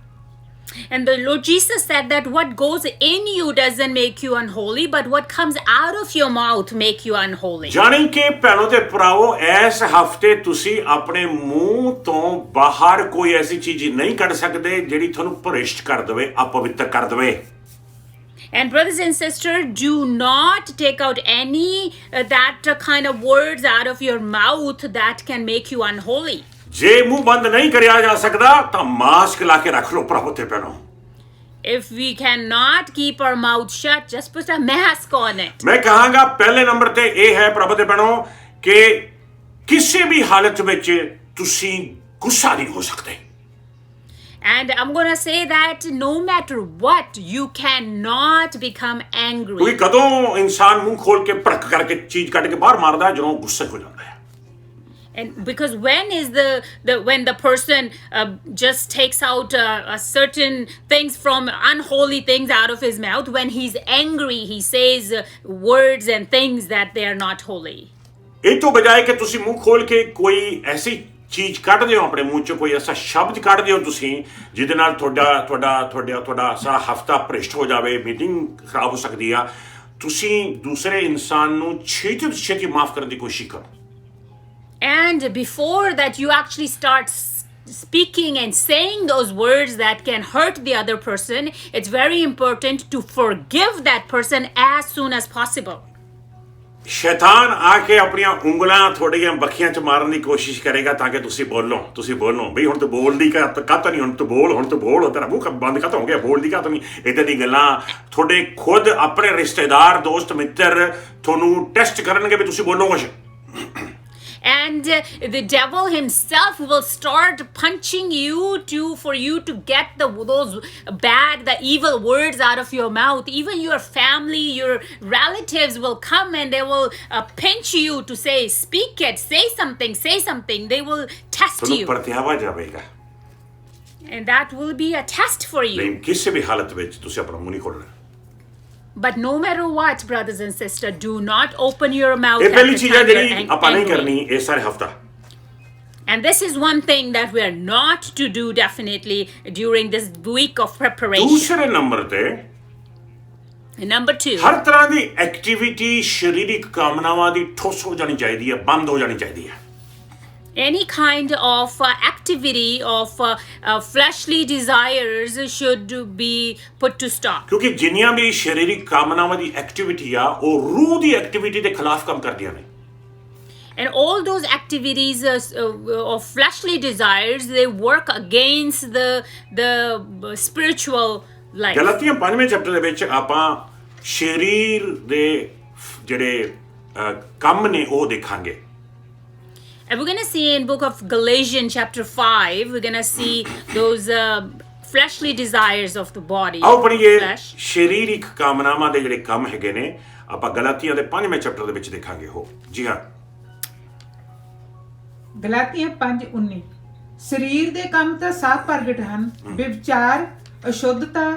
And the Lord Jesus said that what goes in you doesn't make you unholy, but what comes out of your mouth make you unholy. ਜਾਣੀ ਕਿ ਭੈਣੋ ਤੇ ਭਰਾਵੋ ਇਸ ਹਫਤੇ ਤੁਸੀਂ ਆਪਣੇ ਮੂੰਹ ਤੋਂ ਬਾਹਰ ਕੋਈ ਐਸੀ ਚੀਜ਼ ਨਹੀਂ ਕੱਢ ਸਕਦੇ ਜਿਹੜੀ ਤੁਹਾਨੂੰ ਭ੍ਰਿਸ਼ਟ ਕਰ ਦੇਵੇ ਅਪਵਿੱਤਰ ਕਰ ਦੇਵੇ. And brothers and sisters, do not take out any that kind of words out of your mouth that can make you unholy. ਜੇ ਮੂੰਹ ਬੰਦ ਨਹੀਂ ਕਰਿਆ ਜਾ ਸਕਦਾ ਤਾਂ ਮਾਸਕ ਲਾ ਕੇ ਰੱਖ ਲਓ ਪ੍ਰਭੂ ਤੇ ਭੈਣੋ. If we cannot keep our mouth shut, just put a mask on it. ਮੈਂ ਕਹਾਂਗਾ ਪਹਿਲੇ ਨੰਬਰ ਤੇ ਇਹ ਹੈ ਪ੍ਰਭੂ ਤੇ ਭੈਣੋ ਕਿ ਕਿਸੇ ਵੀ ਹਾਲਤ ਵਿੱਚ ਤੁਸੀਂ ਗੁੱਸਾ ਨਹੀਂ ਹੋ ਸਕਦੇ. And I'm going to say that no matter what, you cannot become angry. ਕਿਉਂਕਿ ਕਦੋਂ ਇਨਸਾਨ ਮੂੰਹ ਖੋਲ ਕੇ ਭੜਕ ਕਰਕੇ ਚੀਜ਼ ਕੱਢ ਕੇ ਬਾਹਰ ਮਾਰਦਾ ਜਦੋਂ ਗੁੱਸੇ ਹੋ ਜਾਂਦਾ ਹੈ. And because when is when the person just takes out certain things from unholy things out of his mouth, when he's angry, he says words and things that they are not holy. ਇਹ ਤੋਂ ਬਜਾਏ ਕਿ ਤੁਸੀਂ ਮੂੰਹ ਖੋਲ ਕੇ ਕੋਈ ਐਸੀ ਚੀਜ਼ ਕੱਢਦੇ ਹੋ ਆਪਣੇ ਮੂੰਹ ਚੋਂ ਕੋਈ ਐਸਾ ਸ਼ਬਦ ਕੱਢਦੇ ਹੋ ਤੁਸੀਂ ਜਿਹਦੇ ਨਾਲ ਤੁਹਾਡਾ ਸਾਰਾ ਹਫਤਾ ਭ੍ਰਿਸ਼ਟ ਹੋ ਜਾਵੇ ਮੀਟਿੰਗ ਖਰਾਬ ਹੋ ਸਕਦੀ ਆ ਤੁਸੀਂ ਦੂਸਰੇ ਇਨਸਾਨ ਨੂੰ ਛੇਤੀ ਤੋਂ ਛੇਤੀ ਮਾਫ ਕਰਨ ਦੀ ਕੋਸ਼ਿਸ਼ ਕਰੋ. And before that you actually start speaking and saying those words that can hurt the other person, it's very important to forgive that person as soon as possible. ਸ਼ੈਤਾਨ ਆ ਕੇ ਆਪਣੀਆਂ ਉਂਗਲਾਂ ਤੁਹਾਡੀਆਂ ਬੱਖੀਆਂ 'ਚ ਮਾਰਨ ਦੀ ਕੋਸ਼ਿਸ਼ ਕਰੇਗਾ ਤਾਂ ਕਿ ਤੁਸੀਂ ਬੋਲੋ ਬਈ ਹੁਣ ਤੂੰ ਬੋਲਦੀ ਕਾਹਤੋਂ ਨਹੀਂ ਹੁਣ ਤੂੰ ਬੋਲ ਤੇਰਾ ਮੂੰਹ ਬੰਦ ਕਾਹਤੋਂ ਹੋ ਗਿਆ ਬੋਲਦੀ ਕਾਹਤੋਂ ਨਹੀਂ ਇੱਦਾਂ ਦੀ ਗੱਲਾਂ ਤੁਹਾਡੇ ਖੁਦ ਆਪਣੇ ਰਿਸ਼ਤੇਦਾਰ ਦੋਸਤ ਮਿੱਤਰ ਤੁਹਾਨੂੰ ਟੈਸਟ ਕਰਨਗੇ ਵੀ ਤੁਸੀਂ ਬੋਲੋ ਕੁਛ. and the devil himself will start punching you for you to get those the evil words out of your mouth. Even your family, your relatives will come and they will pinch you to say, speak it, say something. They will test ਤੁਹਾਨੂੰ you, ਪਰਤਿਆਵਾ ਜਾਵੇਗਾ, and that will be a test for you. ਲੇਕਿਨ ਕਿਸੇ ਵੀ ਹਾਲਤ ਵਿੱਚ ਤੁਸੀਂ ਆਪਣਾ ਮੂੰਹ ਨਹੀਂ ਖੋਲਣਾ। But no matter what, brothers and sisters, do not open your mouth ਇਹ at ਪਹਿਲੀ the ਚੀਜ਼ ਹੈ time you're ਜਿਹੜੀ ਆਪਾਂ ਨਹੀਂ angry. ਕਰਨੀ ਇਹ ਸਾਰੇ ਹਫਤਾ। And this is one thing that we are not to do definitely during this week of preparation. ਦੂਸਰੇ ਨੰਬਰ ਤੇ And number 2, ਹਰ ਤਰ੍ਹਾਂ ਦੀ ਐਕਟੀਵਿਟੀ ਸਰੀਰਕ ਕਾਮਨਾਵਾਂ ਦੀ ਠੋਸ ਹੋ ਜਾਣੀ ਚਾਹੀਦੀ ਹੈ, ਬੰਦ ਹੋ ਜਾਣੀ ਚਾਹੀਦੀ ਹੈ। any kind of activity of fleshly desires should be put to stop. ਕਿਉਂਕਿ ਜਿੰਨੀਆਂ ਵੀ ਸਰੀਰਕ ਕਾਮਨਾਵਾਂ ਦੀ ਐਕਟੀਵਿਟੀ ਆ ਉਹ ਰੂਹ ਦੀ ਐਕਟੀਵਿਟੀ ਦੇ ਖਿਲਾਫ ਕੰਮ ਕਰਦੀਆਂ ਨੇ। And all those activities of fleshly desires, they work against the spiritual life. ਗਲਾਤੀਆਂ 5ਵੇਂ ਚੈਪਟਰ ਦੇ ਵਿੱਚ ਆਪਾਂ ਸਰੀਰ ਦੇ ਜਿਹੜੇ ਕੰਮ ਨੇ ਉਹ ਦੇਖਾਂਗੇ। And we're going to see in book of Galatians chapter 5, we're going to see those fleshly desires of the body. ਆਓ ਪੜ੍ਹੀਏ flesh. ਸਰੀਰਕ ਕਾਮਨਾਵਾਂ ਦੇ ਜਿਹੜੇ ਕੰਮ ਹੈਗੇ ਨੇ ਆਪਾਂ ਗਲਾਤੀਆਂ ਦੇ 5ਵੇਂ ਚੈਪਟਰ ਦੇ ਵਿੱਚ ਦੇਖਾਂਗੇ ਉਹ। ਜੀ ਹਾਂ, ਗਲਾਤੀਆਂ 5:19 ਸਰੀਰ ਦੇ ਕੰਮ ਤਾਂ ਸਾਫ਼ ਪ੍ਰਗਟ ਹਨ, ਵਿਵਚਾਰ, ਅਸ਼ੁੱਧਤਾ,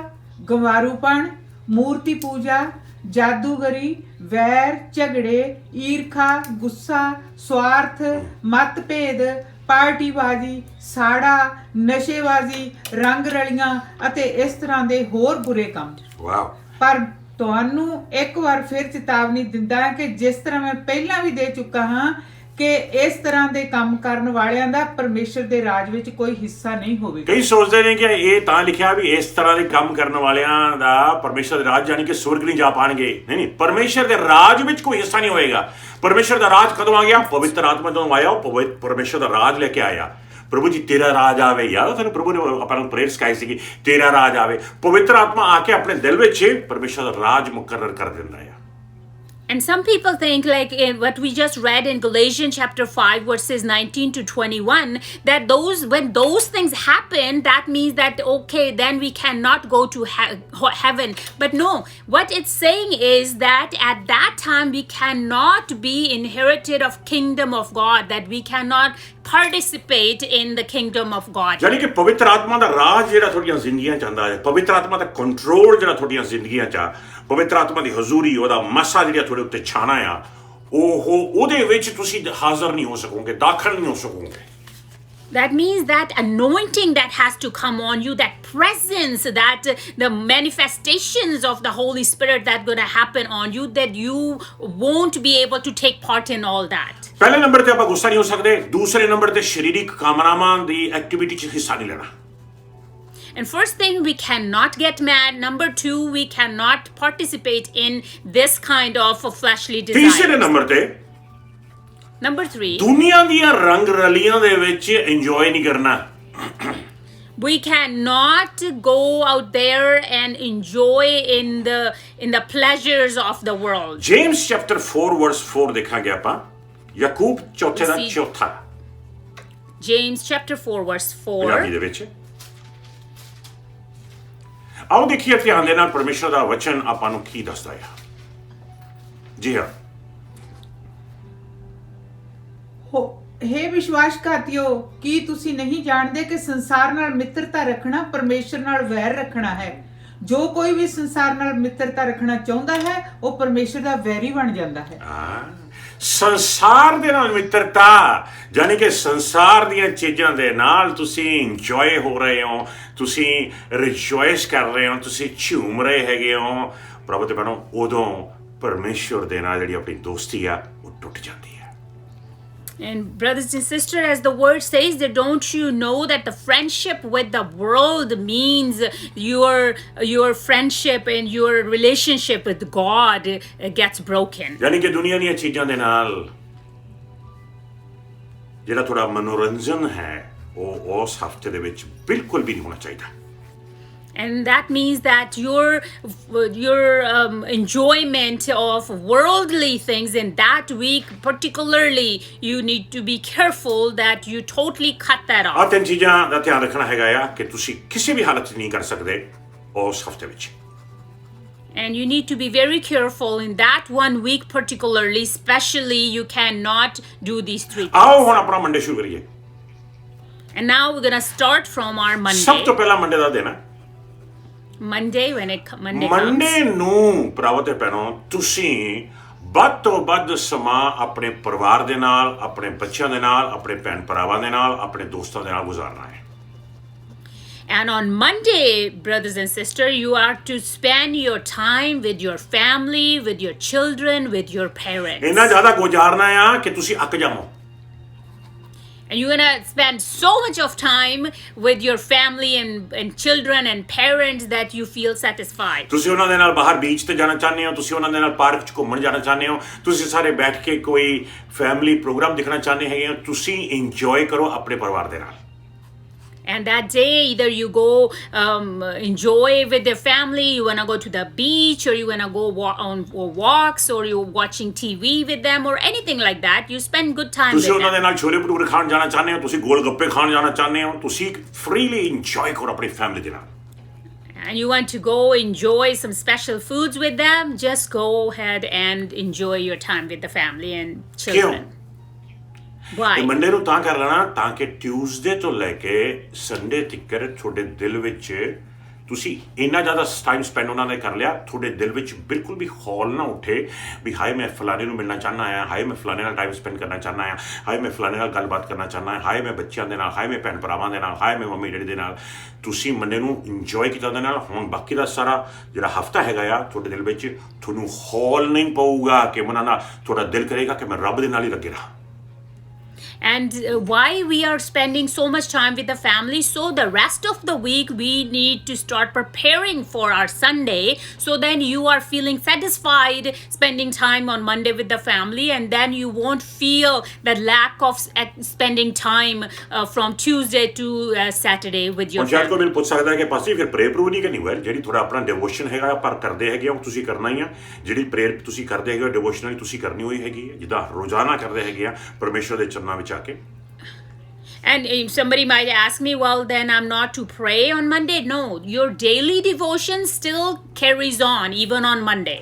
ਗੰਵਾਰੂਪਣ, ਮੂਰਤੀ ਪੂਜਾ, ਜਾਦੂਗਰੀ, ਵੈਰ, ਝਗੜੇ, ਈਰਖਾ, ਗੁੱਸਾ, ਸਵਾਰਥ, ਮਤਭੇਦ, ਪਾਰਟੀਬਾਜ਼ੀ, ਸਾੜਾ, ਨਸ਼ੇਬਾਜ਼ੀ, ਰੰਗ ਰਲੀਆਂ ਅਤੇ ਇਸ ਤਰ੍ਹਾਂ ਦੇ ਹੋਰ ਬੁਰੇ ਕੰਮ। ਵਾਓ। ਪਰ ਤੁਹਾਨੂੰ ਇੱਕ ਵਾਰ ਫਿਰ ਚੇਤਾਵਨੀ ਦਿੰਦਾ ਹਾਂ ਕਿ ਜਿਸ ਤਰ੍ਹਾਂ ਮੈਂ ਪਹਿਲਾਂ ਵੀ ਦੇ ਚੁੱਕਾ ਹਾਂ ਕਿ ਇਸ ਤਰ੍ਹਾਂ ਦੇ ਕੰਮ ਕਰਨ ਵਾਲਿਆਂ ਦਾ ਪਰਮੇਸ਼ਰ ਦੇ ਰਾਜ ਵਿੱਚ ਕੋਈ ਹਿੱਸਾ ਨਹੀਂ ਹੋਵੇਗਾ। ਕਈ ਸੋਚਦੇ ਨੇ ਕਿ ਇਹ ਤਾਂ ਲਿਖਿਆ ਵੀ ਇਸ ਤਰ੍ਹਾਂ ਦੇ ਕੰਮ ਕਰਨ ਵਾਲਿਆਂ ਦਾ ਪਰਮੇਸ਼ਰ ਦੇ ਰਾਜ ਜਾਣੀ ਕਿ ਸਵਰਗ ਨਹੀਂ ਜਾ ਪਾਣਗੇ। ਨਹੀਂ, ਪਰਮੇਸ਼ਰ ਦੇ ਰਾਜ ਵਿੱਚ ਕੋਈ ਹਿੱਸਾ ਨਹੀਂ ਹੋਏਗਾ। ਪਰਮੇਸ਼ਰ ਦਾ ਰਾਜ ਕਦੋਂ ਆ ਗਿਆ? ਪਵਿੱਤਰ ਆਤਮਾ ਜਦੋਂ ਆਇਆ ਉਹ ਪਰਮੇਸ਼ਰ ਦਾ ਰਾਜ ਲੈ ਕੇ ਆਇਆ। ਪ੍ਰਭੂ ਜੀ ਤੇਰਾ ਰਾਜ ਆਵੇ। ਯਾਦ ਤੁਹਾਨੂੰ ਪ੍ਰਭੂ ਨੇ ਆਪਾਂ ਨੂੰ ਪ੍ਰੇਅਰ ਸਿਖਾਈ ਸੀਗੀ, ਤੇਰਾ ਰਾਜ ਆਵੇ। ਪਵਿੱਤਰ ਆਤਮਾ ਆ ਕੇ ਆਪਣੇ ਦਿਲ ਵਿੱਚ ਪਰਮੇਸ਼ਰ ਦਾ ਰਾਜ ਮੁਕਰਰ ਕਰ ਦਿੰਦਾ ਹੈ। And some people think, like in what we just read in Galatians chapter 5 verses 19 to 21, that when those things happen, that means that okay, then we cannot go to heaven. But no, what it's saying is that at that time we cannot be inherited of kingdom of God, that we cannot participate in the kingdom of God. ਯਾਨੀ ਕਿ ਪਵਿੱਤਰ ਆਤਮਾ ਦਾ ਰਾਜ ਜਿਹੜਾ ਤੁਹਾਡੀਆਂ ਜ਼ਿੰਦਗੀਆਂ ਚ ਆਉਂਦਾ ਹੈ, ਪਵਿੱਤਰ ਆਤਮਾ ਦਾ ਕੰਟਰੋਲ ਜਿਹੜਾ ਤੁਹਾਡੀਆਂ ਜ਼ਿੰਦਗੀਆਂ ਚ ਆ, ਪਵਿੱਤਰ ਆਤਮਾ ਦੀ ਹਜ਼ੂਰੀ, ਉਹਦਾ ਮਸਾ ਜਿਹੜਾ ਤੁਹਾਡੇ ਉੱਤੇ ਛਾਣਾ ਆ, ਉਹਦੇ ਵਿੱਚ ਤੁਸੀਂ ਹਾਜ਼ਰ ਨਹੀਂ ਹੋ ਸਕੋਗੇ, ਦਾਖਲ ਨਹੀਂ ਹੋ ਸਕੋਗੇ। That means that anointing that has to come on you, that presence, that the manifestations of the Holy Spirit that's going to happen on you, that you won't be able to take part in all that. ਪਹਿਲੇ ਨੰਬਰ ਤੇ ਆਪਾਂ ਗੁੱਸਾ ਨਹੀਂ ਹੋ ਸਕਦੇ। ਦੂਸਰੇ ਨੰਬਰ ਤੇ ਸਰੀਰਕ ਕਾਮਨਾਵਾਂ ਦੀ ਐਕਟੀਵਿਟੀ 'ਚ ਹਿੱਸਾ ਨਹੀਂ ਲੈਣਾ। And first thing, we cannot get mad. Number 2, we cannot participate in this kind of fleshly ਤੀਸਰੇ desires. ਨੰਬਰ ਤੇ Number 3, ਦੁਨੀਆ ਦੀਆਂ ਰੰਗ ਰਲੀਆਂ ਦੇ ਵਿੱਚ ਇੰਜੋਏ ਨਹੀਂ ਕਰਨਾ। we cannot go out there and enjoy in the pleasures of the world. James chapter 4 ਵਰਸ 4 ਦੇਖਾਂਗੇ ਆਪਾਂ। ਯਾਕੂਬ ਚੌਥੇ ਦਾ ਚੌਥਾ James chapter 4 verse 4. ਪੰਜਾਬੀ ਦੇ ਵਿੱਚ। ਆਓ ਦੇਖੀਏ ਧਿਆਨ ਦੇ ਨਾਲ ਪਰਮੇਸ਼ਰ ਦਾ ਵਚਨ ਆਪਾਂ ਨੂੰ ਕੀ ਦੱਸਦਾ ਹੈ। ਜੀ ਹਾਂ, ਹੇ ਵਿਸ਼ਵਾਸਘਾਤੀਓ, ਕੀ ਤੁਸੀਂ ਨਹੀਂ ਜਾਣਦੇ ਕਿ ਸੰਸਾਰ ਨਾਲ ਮਿੱਤਰਤਾ ਰੱਖਣਾ ਪਰਮੇਸ਼ਰ ਨਾਲ ਵੈਰ ਰੱਖਣਾ ਹੈ? ਜੋ ਕੋਈ ਵੀ ਸੰਸਾਰ ਨਾਲ ਮਿੱਤਰਤਾ ਰੱਖਣਾ ਚਾਹੁੰਦਾ ਹੈ ਉਹ ਪਰਮੇਸ਼ਰ ਦਾ ਵੈਰੀ ਬਣ ਜਾਂਦਾ ਹੈ। ਸੰਸਾਰ ਦੇ ਨਾਲ ਮਿੱਤਰਤਾ ਯਾਨੀ ਕਿ ਸੰਸਾਰ ਦੀਆਂ ਚੀਜ਼ਾਂ ਦੇ ਨਾਲ ਤੁਸੀਂ ਇੰਜੋਏ ਹੋ ਰਹੇ ਹੋ, ਤੁਸੀਂ ਰਿਜੋਇਸ ਕਰ ਰਹੇ ਹੋ, ਤੁਸੀਂ ਝੂਮ ਰਹੇ ਹੈਗੇ ਹੋ। ਪ੍ਰਭੂ ਤੇ ਭੈਣੋ, ਉਦੋਂ ਪਰਮੇਸ਼ਰ ਦੇ ਨਾਲ ਜਿਹੜੀ ਆਪਣੀ ਦੋਸਤੀ ਆ ਉਹ ਟੁੱਟ ਜਾਂਦੀ ਹੈ। And brothers and sisters, as the word says, that don't you know that the friendship with the world means your friendship and your relationship with God gets broken. ਯਾਨੀ ਕਿ ਦੁਨੀਆ ਦੀਆਂ ਚੀਜ਼ਾਂ ਦੇ ਨਾਲ ਜਿਹੜਾ ਥੋੜਾ ਮਨੋਰੰਜਨ ਹੈ ਉਹ ਉਸ ਹਫਤੇ ਦੇ ਵਿੱਚ ਬਿਲਕੁਲ ਵੀ ਨਹੀਂ ਹੋਣਾ ਚਾਹੀਦਾ। And that means that your enjoyment of worldly things in that week, particularly, you need to be careful that you totally cut that ਆਹ off. ਤਿੰਨ ਚੀਜ਼ਾਂ ਦਾ ਧਿਆਨ ਰੱਖਣਾ ਹੈਗਾ ਆ ਕਿ ਤੁਸੀਂ ਕਿਸੇ ਵੀ ਹਾਲਤ 'ਚ ਨਹੀਂ ਕਰ ਸਕਦੇ ਉਸ ਹਫ਼ਤੇ ਵਿੱਚ। And you need to be very careful in that 1 week, particularly, especially. You cannot do these 3 things. ਆਓ ਹੁਣ ਆਪਣਾ ਮੰਡੇ ਸ਼ੁਰੂ ਕਰੀਏ। And now we're gonna start from our ਸਭ ਤੋਂ Monday. ਪਹਿਲਾਂ ਮੰਡੇ ਦਾ ਦਿਨ ਹੈ। Monday, when Monday comes. Monday ਨੂੰ ਭਰਾਵੋ ਤੇ ਭੈਣੋ ਤੁਸੀਂ ਵੱਧ ਤੋਂ ਵੱਧ ਸਮਾਂ ਆਪਣੇ ਪਰਿਵਾਰ ਦੇ ਨਾਲ, ਆਪਣੇ ਬੱਚਿਆਂ ਦੇ ਨਾਲ, ਆਪਣੇ ਭੈਣ ਭਰਾਵਾਂ ਦੇ ਨਾਲ, ਆਪਣੇ ਦੋਸਤਾਂ ਦੇ ਨਾਲ ਗੁਜ਼ਾਰਨਾ ਹੈ। And on Monday, brothers and sisters, you are to spend your time with your family, with your children, with your parents. ਇੰਨਾ ਜ਼ਿਆਦਾ ਗੁਜ਼ਾਰਨਾ ਆ ਕਿ ਤੁਸੀਂ ਅੱਕ ਜਾਵੋ। And you're gonna spend so much of time with your family and children and parents that you feel satisfied. ਤੁਸੀਂ ਉਹਨਾਂ ਦੇ ਨਾਲ ਬਾਹਰ ਬੀਚ ਤੇ ਜਾਣਾ ਚਾਹੁੰਦੇ ਹੋ, ਤੁਸੀਂ ਉਹਨਾਂ ਦੇ ਨਾਲ ਪਾਰਕ 'ਚ ਘੁੰਮਣ ਜਾਣਾ ਚਾਹੁੰਦੇ ਹੋ, ਤੁਸੀਂ ਸਾਰੇ ਬੈਠ ਕੇ ਕੋਈ ਫੈਮਿਲੀ ਪ੍ਰੋਗਰਾਮ ਦੇਖਣਾ ਚਾਹੁੰਦੇ ਹੈਗੇ ਹੋ, ਤੁਸੀਂ ਇੰਜੋਏ ਕਰੋ ਆਪਣੇ ਪਰਿਵਾਰ ਦੇ ਨਾਲ। And that day, either you go enjoy with your family, you wanna go to the beach, or you wanna go on walks, or you're watching TV with them, or anything like that. You spend good time ਤੁਸੀਂ with ਉਹਨਾਂ ਦੇ them. ਨਾਲ ਛੋਲੇ ਭਟੂਰੇ ਖਾਣ ਜਾਣਾ ਚਾਹੁੰਦੇ ਹੋ, ਤੁਸੀਂ ਗੋਲ ਗੱਪੇ ਖਾਣ ਜਾਣਾ ਚਾਹੁੰਦੇ ਹੋ, ਤੁਸੀਂ ਫ੍ਰੀਲੀ ਇੰਜੋਏ ਕਰੋ ਆਪਣੀ ਫੈਮਿਲੀ ਦੇ ਨਾਲ। And you want to go enjoy some special foods with them, just go ahead and enjoy your time with the family and children. Why? ਇਹ ਮੰਡੇ ਨੂੰ ਤਾਂ ਕਰ ਲੈਣਾ ਤਾਂ ਕਿ ਟਿਊਜ਼ਡੇ ਤੋਂ ਲੈ ਕੇ ਸੰਡੇ ਤੱਕ ਤੁਹਾਡੇ ਦਿਲ ਵਿੱਚ ਤੁਸੀਂ ਇੰਨਾ ਜ਼ਿਆਦਾ ਟਾਈਮ ਸਪੈਂਡ ਉਹਨਾਂ ਨੇ ਕਰ ਲਿਆ, ਤੁਹਾਡੇ ਦਿਲ ਵਿੱਚ ਬਿਲਕੁਲ ਵੀ ਹੌਲ ਨਾ ਉੱਠੇ ਵੀ ਹਾਏ ਮੈਂ ਫਲਾਣੇ ਨੂੰ ਮਿਲਣਾ ਚਾਹੁੰਦਾ ਹਾਂ, ਹਾਏ ਮੈਂ ਫਲਾਣੇ ਨਾਲ ਟਾਈਮ ਸਪੈਂਡ ਕਰਨਾ ਚਾਹੁੰਦਾ ਹਾਂ, ਹਾਏ ਮੈਂ ਫਲਾਣੇ ਨਾਲ ਗੱਲਬਾਤ ਕਰਨਾ ਚਾਹੁੰਦਾ ਹਾਂ, ਹਾਏ ਮੈਂ ਬੱਚਿਆਂ ਦੇ ਨਾਲ, ਹਾਏ ਮੈਂ ਭੈਣ ਭਰਾਵਾਂ ਦੇ ਨਾਲ, ਹਾਏ ਮੈਂ ਮੰਮੀ ਡੈਡੀ ਦੇ ਨਾਲ। ਤੁਸੀਂ ਮੰਡੇ ਨੂੰ ਇੰਜੋਏ ਕੀਤਾ ਉਹਦੇ ਨਾਲ। ਹੁਣ ਬਾਕੀ ਦਾ ਸਾਰਾ ਜਿਹੜਾ ਹਫਤਾ ਹੈਗਾ ਆ ਤੁਹਾਡੇ ਦਿਲ ਵਿੱਚ ਤੁਹਾਨੂੰ ਹੌਲ ਨਹੀਂ ਪਊਗਾ ਕਿ ਉਹਨਾਂ ਨਾਲ ਤੁਹਾਡਾ ਦਿਲ ਕਰੇਗਾ ਕਿ ਮੈਂ ਰੱਬ ਦੇ ਨਾਲ ਹੀ ਲੱਗੇ ਰਹਾਂ। And why we are spending so much time with the family, so the rest of the week we need to start preparing for our Sunday, so then you are feeling satisfied spending time on Monday with the family, and then you won't feel the lack of spending time from Tuesday to Saturday with your ਹੁਣ ਸ਼ਾਇਦ ਕੋਈ family. ਮੈਨੂੰ ਪੁੱਛ ਸਕਦਾ ਕਿ ਪਾਸੀ ਫਿਰ ਪ੍ਰੇਅਰ ਪ੍ਰੂਵ ਨਹੀਂ ਕਰਨੀ ਹੋਇਆ, ਜਿਹੜੀ ਤੁਹਾਡਾ ਆਪਣਾ ਡਿਵੋਸ਼ਨ ਹੈਗਾ ਪਰ ਕਰਦੇ ਹੈਗੇ ਉਹ ਤੁਸੀਂ ਕਰਨਾ ਹੀ ਆ, ਜਿਹੜੀ ਪ੍ਰੇਅਰ ਤੁਸੀਂ ਕਰਦੇ ਹੈਗੇ ਡਿਵੋਸ਼ਨਲੀ ਤੁਸੀਂ ਕਰਨੀ ਹੋਈ ਹੈਗੀ ਹੈ, ਜਿੱਦਾਂ ਰੋਜ਼ਾਨਾ ਕਰਦੇ ਹੈਗੇ ਆ ਪਰਮੇਸ਼ਰ ਦੇ ਚਰਨਾਂ ਵਿੱਚ ਆ ਕੇ। And somebody might ask me, well, then I'm not to pray on Monday. No, your daily devotion still carries on even on Monday.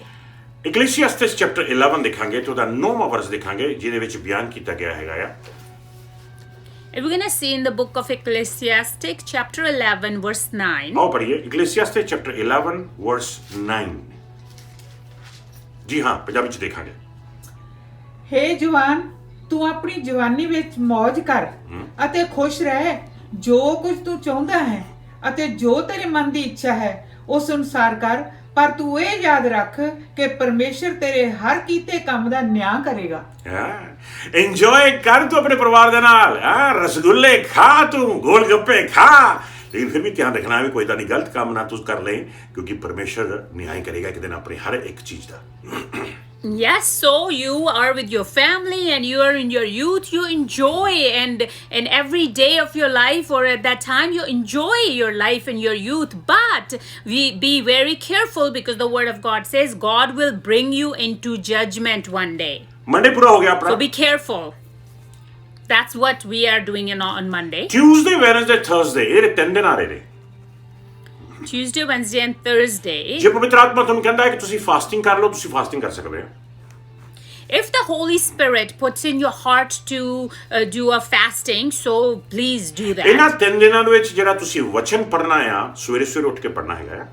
Ecclesiastes chapter 11 ਦੇਖਾਂਗੇ ਤੇ ਉਹਦਾ 9ਵਾਂ ਵਰਸ ਦੇਖਾਂਗੇ ਜਿਹਦੇ ਵਿੱਚ ਬਿਆਨ ਕੀਤਾ ਗਿਆ ਹੈਗਾ ਆ। And we're going to see in the book of Ecclesiastic, chapter 11, verse 9. ਆਓ ਪੜ੍ਹੀਏ ਇਕਲੀਸੀਆਸਟਿਸ ਚੈਪਟਰ 11 ਵਰਸ 9। ਜੀ ਹਾਂ, ਪੰਜਾਬੀ ਚ ਦੇਖਾਂਗੇ। ਹੇ ਜਵਾਨ, ਤੂੰ ਆਪਣੀ ਜਵਾਨੀ ਵਿੱਚ ਮौज ਕਰ ਅਤੇ ਖੁਸ਼ ਰਹਿ। ਜੋ ਕੁਝ ਤੂੰ ਚਾਹੁੰਦਾ ਹੈ ਅਤੇ ਜੋ ਤੇਰੇ ਮਨ ਦੀ ਇੱਛਾ ਹੈ ਉਸ ਅਨੁਸਾਰ ਕਰ, ਪਰ ਤੂੰ ਇਹ ਯਾਦ ਰੱਖ ਕਿ ਪਰਮੇਸ਼ਰ ਤੇਰੇ ਹਰ ਕੀਤੇ ਕੰਮ ਦਾ ਨਿਆਂ ਕਰੇਗਾ। ਇੰਜੋਏ ਕਰ ਤੂੰ ਆਪਣੇ ਪਰਿਵਾਰ ਦੇ ਨਾਲ, ਰਸਗੁੱਲੇ ਖਾ, ਤੂੰ ਗੋਲ ਗੱਪੇ ਖਾ, लेकिन फिर भी ध्यान रखना है कोई इतना गलत काम ना तुझ कर ले, क्योंकि परमेश्वर न्याय करेगा एक दिन अपनी हर एक चीज का। Yes, so you are with your family and you are in your youth, you enjoy and every day of your life or at that time you enjoy your life and your youth, but we be very careful because the word of God says God will bring you into judgment one day. Monday पूरा हो गया अपना। So be careful. That's what we are doing on Monday. Tuesday, Wednesday, Thursday ਇਹ ਤਿੰਨ ਦਿਨ ਆ ਰਹੇ ਨੇ। Tuesday, Wednesday and Thursday. ਜੇ ਪਵਿੱਤਰ ਆਤਮਾ ਤੁਹਾਨੂੰ ਕਹਿੰਦਾ ਹੈ ਕਿ ਤੁਸੀਂ ਫਾਸਟਿੰਗ ਕਰ ਲਓ, ਤੁਸੀਂ ਫਾਸਟਿੰਗ ਕਰ ਸਕਦੇ ਹੋ। If the Holy Spirit puts in your heart to do a fasting, so please do that. ਇਹਨਾਂ ਤਿੰਨ ਦਿਨਾਂ ਦੇ ਵਿੱਚ ਜਿਹੜਾ ਤੁਸੀਂ ਵਚਨ ਪੜ੍ਹਨਾ ਆ, ਸਵੇਰੇ ਸਵੇਰੇ ਉੱਠ ਕੇ ਪੜ੍ਹਨਾ ਹੈਗਾ।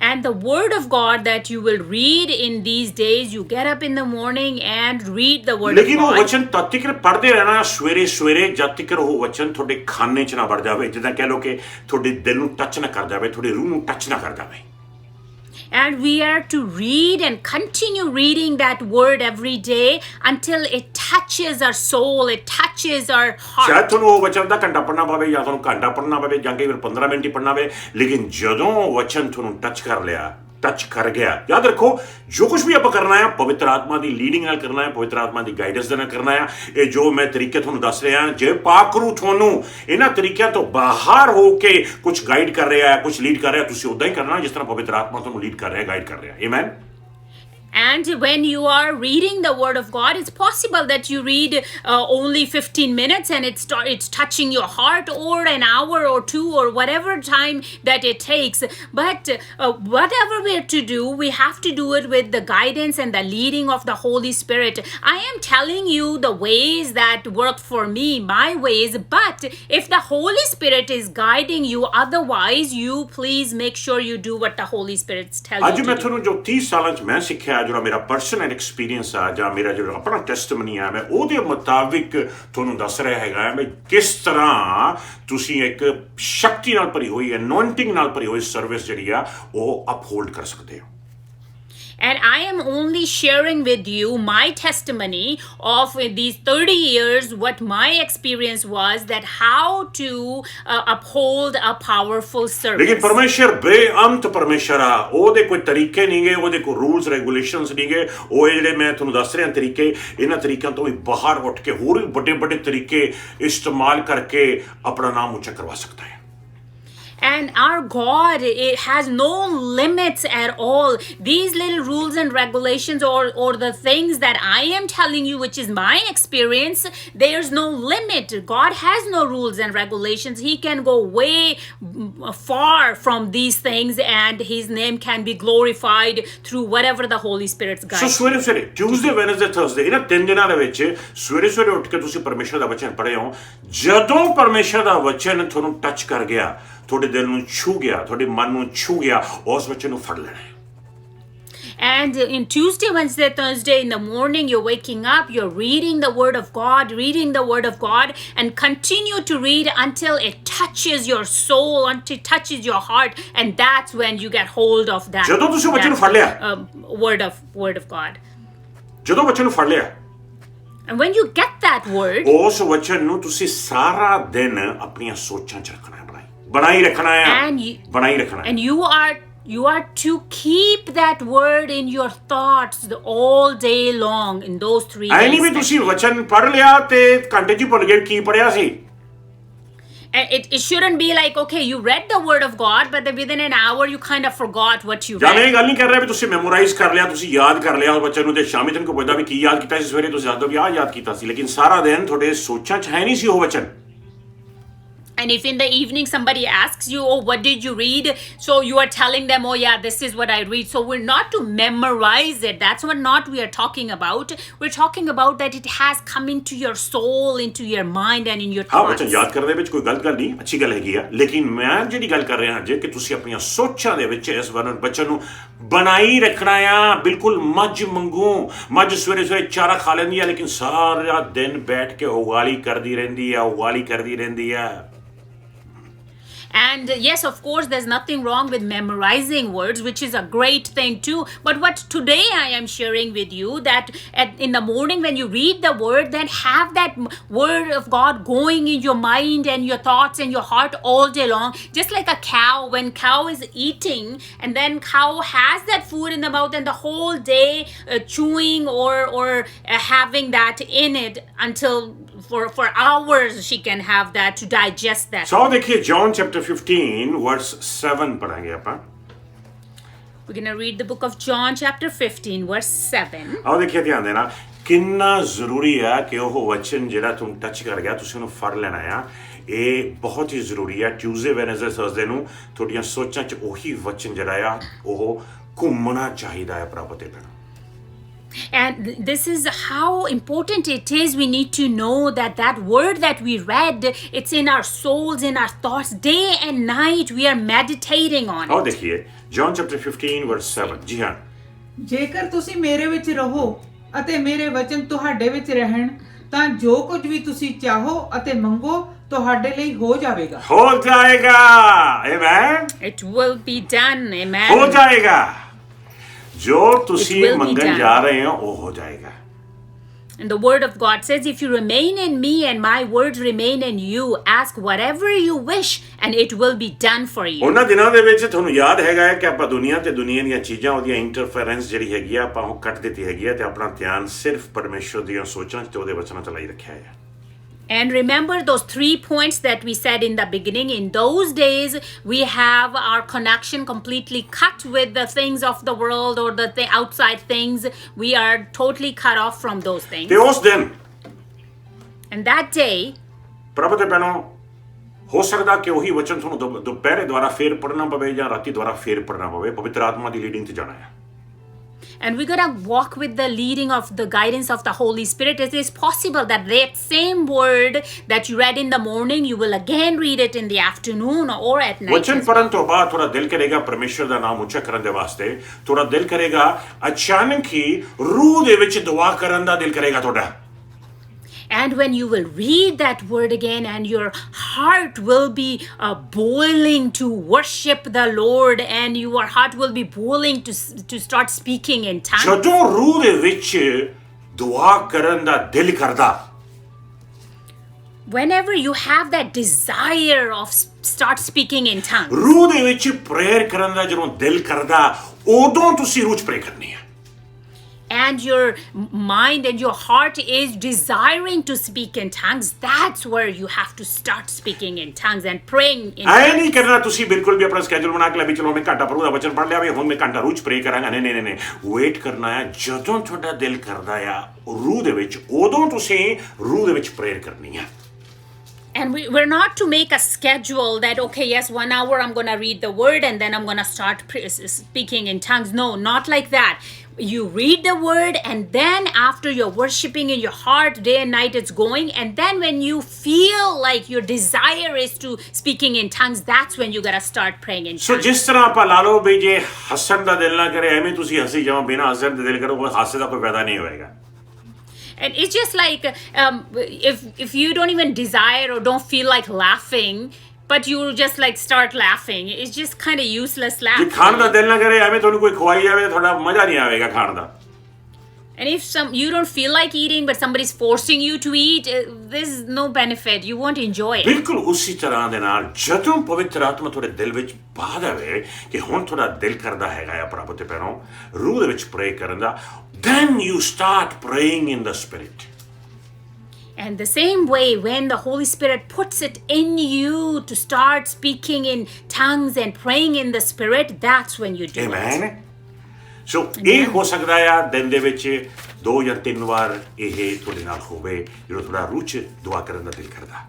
And the word of God that you will read in these days, you get up in the morning and read the word of लेकिन वो God. वचन तब तक पढ़ते रहना सवेरे सवेरे जब तक वो वचन थोड़े खाने च ना बढ़ जावे, जिदा कह लो कि थोड़े दिल नू टच ना कर जावे, थोड़े रूह नू टच ना कर जावे। And we are to read and continue reading that word every day until it touches our soul, it touches our शायद heart. ਤੁਹਾਨੂੰ ਉਹ ਵਚਨ ਦਾ ਘੰਟਾ ਪੜਨਾ ਪਵੇ ਜਾਂ ਤੁਹਾਨੂੰ ਘੰਟਾ ਪੜਨਾ ਪਵੇ ਜਾਂ ਕਈ ਵਾਰ 15 ਮਿੰਟ ਹੀ ਪੜਨਾ ਪਵੇ, ਲੇਕਿਨ ਜਦੋਂ ਵਚਨ ਤੁਹਾਨੂੰ ਟੱਚ ਕਰ ਲਿਆ, ਟੱਚ ਕਰ ਗਿਆ। ਯਾਦ ਰੱਖੋ, ਜੋ ਕੁਝ ਵੀ ਆਪਾਂ ਕਰਨਾ ਹੈ ਪਵਿੱਤਰ ਆਤਮਾ ਦੀ ਲੀਡਿੰਗ ਨਾਲ ਕਰਨਾ ਹੈ, ਪਵਿੱਤਰ ਆਤਮਾ ਦੀ ਗਾਈਡੈਂਸ ਦੇ ਨਾਲ ਕਰਨਾ ਹੈ। ਇਹ ਜੋ ਮੈਂ ਤਰੀਕੇ ਤੁਹਾਨੂੰ ਦੱਸ ਰਿਹਾ, ਜੇ ਪਾਕਰੂ ਤੁਹਾਨੂੰ ਇਹਨਾਂ ਤਰੀਕਿਆਂ ਤੋਂ ਬਾਹਰ ਹੋ ਕੇ ਕੁਝ ਗਾਈਡ ਕਰ ਰਿਹਾ ਹੈ, ਕੁਝ ਲੀਡ ਕਰ ਰਿਹਾ, ਤੁਸੀਂ ਉਦਾਂ ਹੀ ਕਰਨਾ ਜਿਸ ਤਰ੍ਹਾਂ ਪਵਿੱਤਰ ਆਤਮਾ ਤੁਹਾਨੂੰ ਲੀਡ ਕਰ ਰਿਹਾ, ਗਾਈਡ ਕਰ ਰਿਹਾ। Amen. And when you are reading the Word of God, it's possible that you read only 15 minutes and it's touching your heart, or an hour or two, or whatever time that it takes. But whatever we're to do, we have to do it with the guidance and the leading of the Holy Spirit. I am telling you the ways that worked for me, my ways, but if the Holy Spirit is guiding you otherwise, you please make sure you do what the Holy Spirit tells you ਅੱਜ to ਮੈਂ do. ਤੁਹਾਨੂੰ ਜੋ 30 ਸਾਲਾਂ 'ਚ ਮੈਂ ਸਿੱਖਿਆ, ਜਿਹੜਾ ਮੇਰਾ ਪਰਸਨਲ ਐਕਸਪੀਰੀਅੰਸ ਆ, ਜਾਂ ਮੇਰਾ ਜਿਹੜਾ ਆਪਣਾ ਟੈਸਟਮਨੀ ਆ, ਮੈਂ ਉਹਦੇ ਮੁਤਾਬਿਕ ਤੁਹਾਨੂੰ ਦੱਸ ਰਿਹਾ ਹੈਗਾ ਮੈਂ ਕਿਸ ਤਰ੍ਹਾਂ ਤੁਸੀਂ ਇੱਕ ਸ਼ਕਤੀ ਨਾਲ ਭਰੀ ਹੋਈ, ਅਨੋਇੰਟਿੰਗ ਨਾਲ ਭਰੀ ਹੋਈ ਸਰਵਿਸ ਜਿਹੜੀ ਆ ਉਹ ਅਪਹੋਲਡ ਕਰ ਸਕਦੇ ਹੋ। And I am only sharing with you my testimony of these 30 years, what my experience was, that how to uphold a powerful service. ਲੇਕਿਨ ਪਰਮੇਸ਼ਰ ਬੇਅੰਤ ਪਰਮੇਸ਼ਰ ਆ, ਉਹਦੇ ਕੋਈ ਤਰੀਕੇ ਨਹੀਂਗੇ, ਉਹਦੇ ਕੋਈ ਰੂਲਸ ਰੈਗੂਲੇਸ਼ਨਸ ਨਹੀਂਗੇ। ਉਹ ਜਿਹੜੇ ਮੈਂ ਤੁਹਾਨੂੰ ਦੱਸ ਰਿਹਾ ਤਰੀਕੇ, ਇਹਨਾਂ ਤਰੀਕਿਆਂ ਤੋਂ ਵੀ ਬਾਹਰ ਉੱਠ ਕੇ ਹੋਰ ਵੀ ਵੱਡੇ ਵੱਡੇ ਤਰੀਕੇ ਇਸਤੇਮਾਲ ਕਰਕੇ ਆਪਣਾ ਨਾਮ ਉੱਚਾ ਕਰਵਾ ਸਕਦਾ ਹੈ। And our God, it has no limits at all. These little rules and regulations, or the things that I am telling you, which is my experience, there's no limit. God has no rules and regulations. He can go way far from these things, and His name can be glorified through whatever the Holy Spirit's guide. ਸੋ ਸਵੇਰੇ ਟਿਊਜ਼ਡੇ, ਵੈਨਸਡੇ, ਥਰਸਡੇ, ਇਹਨਾਂ 3 ਦਿਨਾਂ ਦੇ ਵਿੱਚ ਸਵੇਰੇ ਉੱਠ ਕੇ ਤੁਸੀਂ ਪਰਮੇਸ਼ਰ ਦਾ ਵਚਨ ਪੜ੍ਹੇ ਹੋ। ਜਦੋਂ ਪਰਮੇਸ਼ਰ ਦਾ ਵਚਨ ਤੁਹਾਨੂੰ ਟੱਚ ਕਰ ਗਿਆ, ਤੁਹਾਡੇ ਦਿਲ ਨੂੰ ਛੂ ਗਿਆ, ਤੁਹਾਡੇ ਮਨ ਨੂੰ ਛੂ ਗਿਆ, ਉਸ ਵਚਨ ਨੂੰ ਫੜ ਲੈਣਾ ਹੈ। And in Tuesday, Wednesday, Thursday in the morning, you're waking up, you're reading the Word of God, and continue to read until it touches your soul, until it touches your heart, and that's when you get hold of that. ਜਦੋਂ ਤੁਸੀਂ ਵਚਨ ਨੂੰ ਫੜ ਲਿਆ, word of God. ਜਦੋਂ ਵਚਨ ਨੂੰ ਫੜ ਲਿਆ, And when you get that word, ਉਸ ਵਚਨ ਨੂੰ ਤੁਸੀਂ ਸਾਰਾ ਦਿਨ ਆਪਣੀਆਂ ਸੋਚਾਂ 'ਚ ਰੱਖਣਾ ਹੈ, ਬਣਾਈ ਰੱਖਣਾ ਹੈ, ਬਣਾਈ ਰੱਖਣਾ ਹੈ। And you are to keep that word in your thoughts all day long in those 3 days. ਐ ਨਹੀਂ ਵੀ ਤੁਸੀਂ ਵਚਨ ਪੜ੍ਹ ਲਿਆ ਤੇ ਘੰਟੇ 'ਚ ਹੀ ਭੁੱਲ ਗਏ ਕੀ ਪੜ੍ਹਿਆ ਸੀ। It shouldn't be like, okay, you read the word of God, but then within an hour you kind of forgot what you ਜਾਂ ਮੈਂ read. ਇਹ ਗੱਲ ਨਹੀਂ ਕਰ ਰਿਹਾ ਵੀ ਤੁਸੀਂ ਮੈਮੋਰਾਈਜ਼ ਕਰ ਲਿਆ, ਤੁਸੀਂ ਯਾਦ ਕਰ ਲਿਆ ਉਸ ਵਚਨ ਨੂੰ, ਤੇ ਸ਼ਾਮੀ ਤੱਕ ਪੁੱਛਦਾ ਵੀ ਕੀ ਯਾਦ ਕੀਤਾ ਸੀ, ਸਵੇਰੇ ਤੁਸੀਂ ਦੱਸ ਦਿਓ ਵੀ ਆਹ ਯਾਦ ਕੀਤਾ ਸੀ, ਲੇਕਿਨ ਸਾਰਾ ਦਿਨ ਤੁਹਾਡੇ ਸੋਚਾਂ 'ਚ ਹੈ ਨਹੀਂ ਸੀ ਉਹ ਵਚਨ। And if in the evening somebody asks you, oh, what did you read? So you are telling them, oh yeah, this is what I read. So we're not to memorize it. That's what we are talking about. We're talking about that it has come into your soul, into your mind, and in your ਹਾਂ, thoughts. ਵਚਨ ਯਾਦ ਕਰਨ ਦੇ ਵਿੱਚ ਕੋਈ ਗਲਤ ਗੱਲ ਨਹੀਂ, ਅੱਛੀ ਗੱਲ ਹੈਗੀ ਆ, ਲੇਕਿਨ ਮੈਂ ਜਿਹੜੀ ਗੱਲ ਕਰ ਰਿਹਾ ਜੇ ਕਿ ਤੁਸੀਂ ਆਪਣੀਆਂ ਸੋਚਾਂ ਦੇ ਵਿੱਚ ਇਸ ਵਚਨ ਨੂੰ ਬਣਾਈ ਰੱਖਣਾ ਆ, ਬਿਲਕੁਲ ਮੱਝ ਮੰਗੂ। ਮੱਝ ਸਵੇਰੇ ਚਾਰਾ ਖਾ ਲੈਂਦੀ ਆ, ਲੇਕਿਨ ਸਾਰਾ ਦਿਨ ਬੈਠ ਕੇ ਉਗਾਲੀ ਕਰਦੀ ਰਹਿੰਦੀ ਆ। And yes, of course, there's nothing wrong with memorizing words, which is a great thing too. But what today I am sharing with you, that in the morning when you read the word, then have that word of God going in your mind and your thoughts and your heart all day long. Just like a cow, when cow is eating, and then cow has that food in the mouth, and the whole day chewing or having that in it until for hours she can have that to digest that. So देखिए John chapter 15 verse 7 पढ़ेंगे अपन। We're going to read the book of John chapter 15 verse 7. आओ देखिए ध्यान देना किन्ना ਜ਼ਰੂਰੀ ਹੈ ਕਿ ਉਹ ਵਚਨ ਜਿਹੜਾ ਤੁਹਾਨੂੰ ਟੱਚ ਕਰ ਗਿਆ ਤੁਸੀਂ ਉਹਨੂੰ ਫੜ ਲੈਣਾ ਆ। ਇਹ ਬਹੁਤ ਹੀ ਜ਼ਰੂਰੀ ਹੈ। ਟਿਊਜ਼ਡੇ, ਵੈਨਸਡੇ, ਥਰਸਡੇ ਨੂੰ ਤੁਹਾਡੀਆਂ ਸੋਚਾਂ 'ਚ ਉਹੀ ਵਚਨ ਜਿਹੜਾ ਆ ਉਹ ਘੁੰਮਣਾ ਚਾਹੀਦਾ ਹੈ ਪ੍ਰਭੂ ਦੇ ਨਾਲ। And this is how important it is. We need to know that word that we read, it's in our souls, in our thoughts, day and night we are meditating on आओ it. देखिए John chapter 15 verse 7। ਜੀ ਹਾਂ, ਜੇਕਰ ਤੁਸੀਂ ਮੇਰੇ ਵਿੱਚ ਰਹੋ ਅਤੇ ਮੇਰੇ ਵਚਨ ਤੁਹਾਡੇ ਵਿੱਚ ਰਹਿਣ, ਤਾਂ ਜੋ ਕੁਝ ਵੀ ਤੁਸੀਂ ਚਾਹੋ ਅਤੇ ਮੰਗੋ ਤੁਹਾਡੇ ਲਈ ਹੋ ਜਾਵੇਗਾ। ਹੋ ਜਾਏਗਾ। Amen. It will be done. Amen. ਹੋ ਜਾਏਗਾ। ਜੋ ਤੁਸੀਂ will be ਮੰਗਣ done. ਜਾ ਰਹੇ ਹੋ ਉਹ ਹੋ ਜਾਏਗਾ। And the word of God says, if you remain in me and my words remain in you, ask whatever you wish and it will be done for you. ਉਹਨਾਂ ਦਿਨਾਂ ਦੇ ਵਿੱਚ ਤੁਹਾਨੂੰ ਯਾਦ ਹੈਗਾ ਹੈ ਕਿ ਆਪਾਂ ਦੁਨੀਆ ਤੇ ਦੁਨੀਆ ਦੀਆਂ ਚੀਜ਼ਾਂ ਉਹਦੀਆਂ ਇੰਟਰਫੇਰੈਂਸ ਜਿਹੜੀ ਹੈਗੀ ਆ ਆਪਾਂ ਉਹ ਕੱਟ ਦਿੱਤੀ ਹੈਗੀ ਆ ਤੇ ਆਪਣਾ ਧਿਆਨ ਸਿਰਫ ਪਰਮੇਸ਼ਰ ਦੀਆਂ ਸੋਚਾਂ 'ਚ ਤੇ ਉਹਦੇ ਵਚਨਾਂ 'ਚ ਲਾਈ ਰੱਖਿਆ ਹੈ. And remember those 3 points that we said in the beginning. In those days, we have our connection completely cut with the things of the world or the outside things. We are totally cut off from those things. ਤੇ ਉਸ ਦਿਨ And that day, ਪ੍ਰਭੂ ਤੇ ਭੈਣੋ ਹੋ ਸਕਦਾ ਕਿ ਉਹੀ ਵਚਨ ਤੁਹਾਨੂੰ ਦੁਪਹਿਰੇ ਦੁਆਰਾ ਫੇਰ ਪੜ੍ਹਨਾ ਪਵੇ ਜਾਂ ਰਾਤੀ ਦੁਆਰਾ ਫੇਰ ਪੜ੍ਹਨਾ ਪਵੇ. ਪਵਿੱਤਰ ਆਤਮਾ ਦੀ ਲੀਡਿੰਗ ਤੇ ਜਾਣਾ ਹੈ. and we're gonna walk with the leading of the guidance of the Holy Spirit. It is possible that same word that you read in the morning, you will again read it in the afternoon or at night. वचन पढ़न तो बाद थोड़ा दिल करेगा परमेश्वर ਦਾ ਨਾਮ ਉੱਚਾ ਕਰਨ ਦੇ ਵਾਸਤੇ. ਥੋੜਾ ਦਿਲ ਕਰੇਗਾ ਅਚਾਨਕ ਹੀ ਰੂਹ ਦੇ ਵਿੱਚ ਦੁਆ ਕਰਨ ਦਾ ਦਿਲ ਕਰੇਗਾ ਤੁਹਾਡਾ. And when you will read that word again and your heart will be boiling to worship the Lord and your heart will be boiling to start speaking in tongues. ਜਦੋਂ ਰੂਹ ਦੇ ਵਿੱਚ ਦੁਆ ਕਰਨ ਦਾ ਦਿਲ ਕਰਦਾ, whenever you have that desire of start speaking in tongues, ਰੂਹ ਦੇ ਵਿੱਚ ਪ੍ਰੇਅਰ ਕਰਨ ਦਾ ਜਦੋਂ ਦਿਲ ਕਰਦਾ, ਉਦੋਂ ਤੁਸੀਂ ਰੂਹ 'ਚ ਪ੍ਰੇ ਕਰਨੀ ਹੈ. and your mind and your heart is desiring to speak in tongues, that's where you have to start speaking in tongues and praying in ਐ tongues. ਨਹੀਂ ਕਰਨਾ ਤੁਸੀਂ ਬਿਲਕੁਲ ਵੀ ਆਪਣਾ ਸਕੇਜੂਲ ਬਣਾ ਕੇ ਲੈ ਵੀ ਚਲੋ ਮੈਂ ਘੰਟਾ ਪ੍ਰਭੂ ਦਾ ਵਚਨ ਪੜ੍ਹ ਲਿਆ ਵੀ ਹੁਣ ਮੈਂ ਘੰਟਾ ਰੂਹ 'ਚ ਪ੍ਰੇ ਕਰਾਂਗਾ. ਨਹੀਂ ਵੇਟ ਕਰਨਾ ਹੈ. ਜਦੋਂ ਤੁਹਾਡਾ ਦਿਲ ਕਰਦਾ ਆ ਰੂਹ ਦੇ ਵਿੱਚ, ਉਦੋਂ ਤੁਸੀਂ ਰੂਹ ਦੇ ਵਿੱਚ ਪ੍ਰੇਅਰ ਕਰਨੀ ਹੈ. And we're not to make a schedule that, okay, yes, 1 hour I'm going to read the word and then I'm going to start speaking in tongues. No, not like that. You read the word and then after you're worshiping in your heart, day and night it's going. And then when you feel like your desire is to speaking in tongues, that's when you got to start praying in tongues. ਸੋ ਜਿਸ ਤਰ੍ਹਾਂ ਆਪਾਂ ਲਾ ਲਓ ਵੀ ਜੇ ਹੱਸਣ ਦਾ ਦਿਲ ਨਾ ਕਰੇ, ਐਵੇਂ ਤੁਸੀਂ ਹੱਸੀ ਜਾਓ, ਬਿਨਾਂ ਹੱਸਣ ਦੇ ਦਿਲ ਕਰੋ, ਉਹ ਹਾਸੇ ਦਾ ਕੋਈ ਫਾਇਦਾ ਨਹੀਂ ਹੋਏਗਾ. And it's just like if you don't even desire or don't feel like laughing, but you just like start laughing, it's just kind of useless ਜੇ laugh. ਖਾਣ ਦਾ ਦਿਲ ਨਾ ਕਰੇ, ਐਵੇਂ ਤੁਹਾਨੂੰ ਕੋਈ ਖਵਾਈ ਜਾਵੇ, ਤੁਹਾਡਾ ਮਜ਼ਾ ਨਹੀਂ ਆਵੇਗਾ ਖਾਣ ਦਾ. And if you don't feel like eating but somebody's forcing you to eat, there's no benefit. You won't enjoy it. ਬਿਲਕੁਲ ਉਸੇ ਤਰ੍ਹਾਂ ਦੇ ਨਾਲ ਜਦੋਂ ਪਵਿੱਤਰ ਆਤਮਾ ਤੁਹਾਡੇ ਦਿਲ ਵਿੱਚ ਪਾ ਦੇਵੇ ਕਿ ਹੁਣ ਤੁਹਾਡਾ ਦਿਲ ਕਰਦਾ ਹੈਗਾ ਆ ਪ੍ਰਭੂ ਤੇ ਪੈਰੋਂ ਰੂਹ ਦੇ ਵਿੱਚ ਪ੍ਰੇ ਕਰਨ ਦਾ, then you start praying in the spirit. And the same way, when the Holy Spirit puts it in you to start speaking in tongues and praying in the Spirit, that's when you do it. Amen. ਸੋ ਇਹ ਹੋ ਸਕਦਾ ਆ ਦਿਨ ਦੇ ਵਿੱਚ 2 ਜਾਂ 3 ਵਾਰ ਇਹ ਤੁਹਾਡੇ ਨਾਲ ਹੋਵੇ ਜਦੋਂ ਤੁਹਾਡਾ ਰੂਹ 'ਚ ਦੁਆ ਕਰਨ ਦਾ ਦਿਲ ਕਰਦਾ.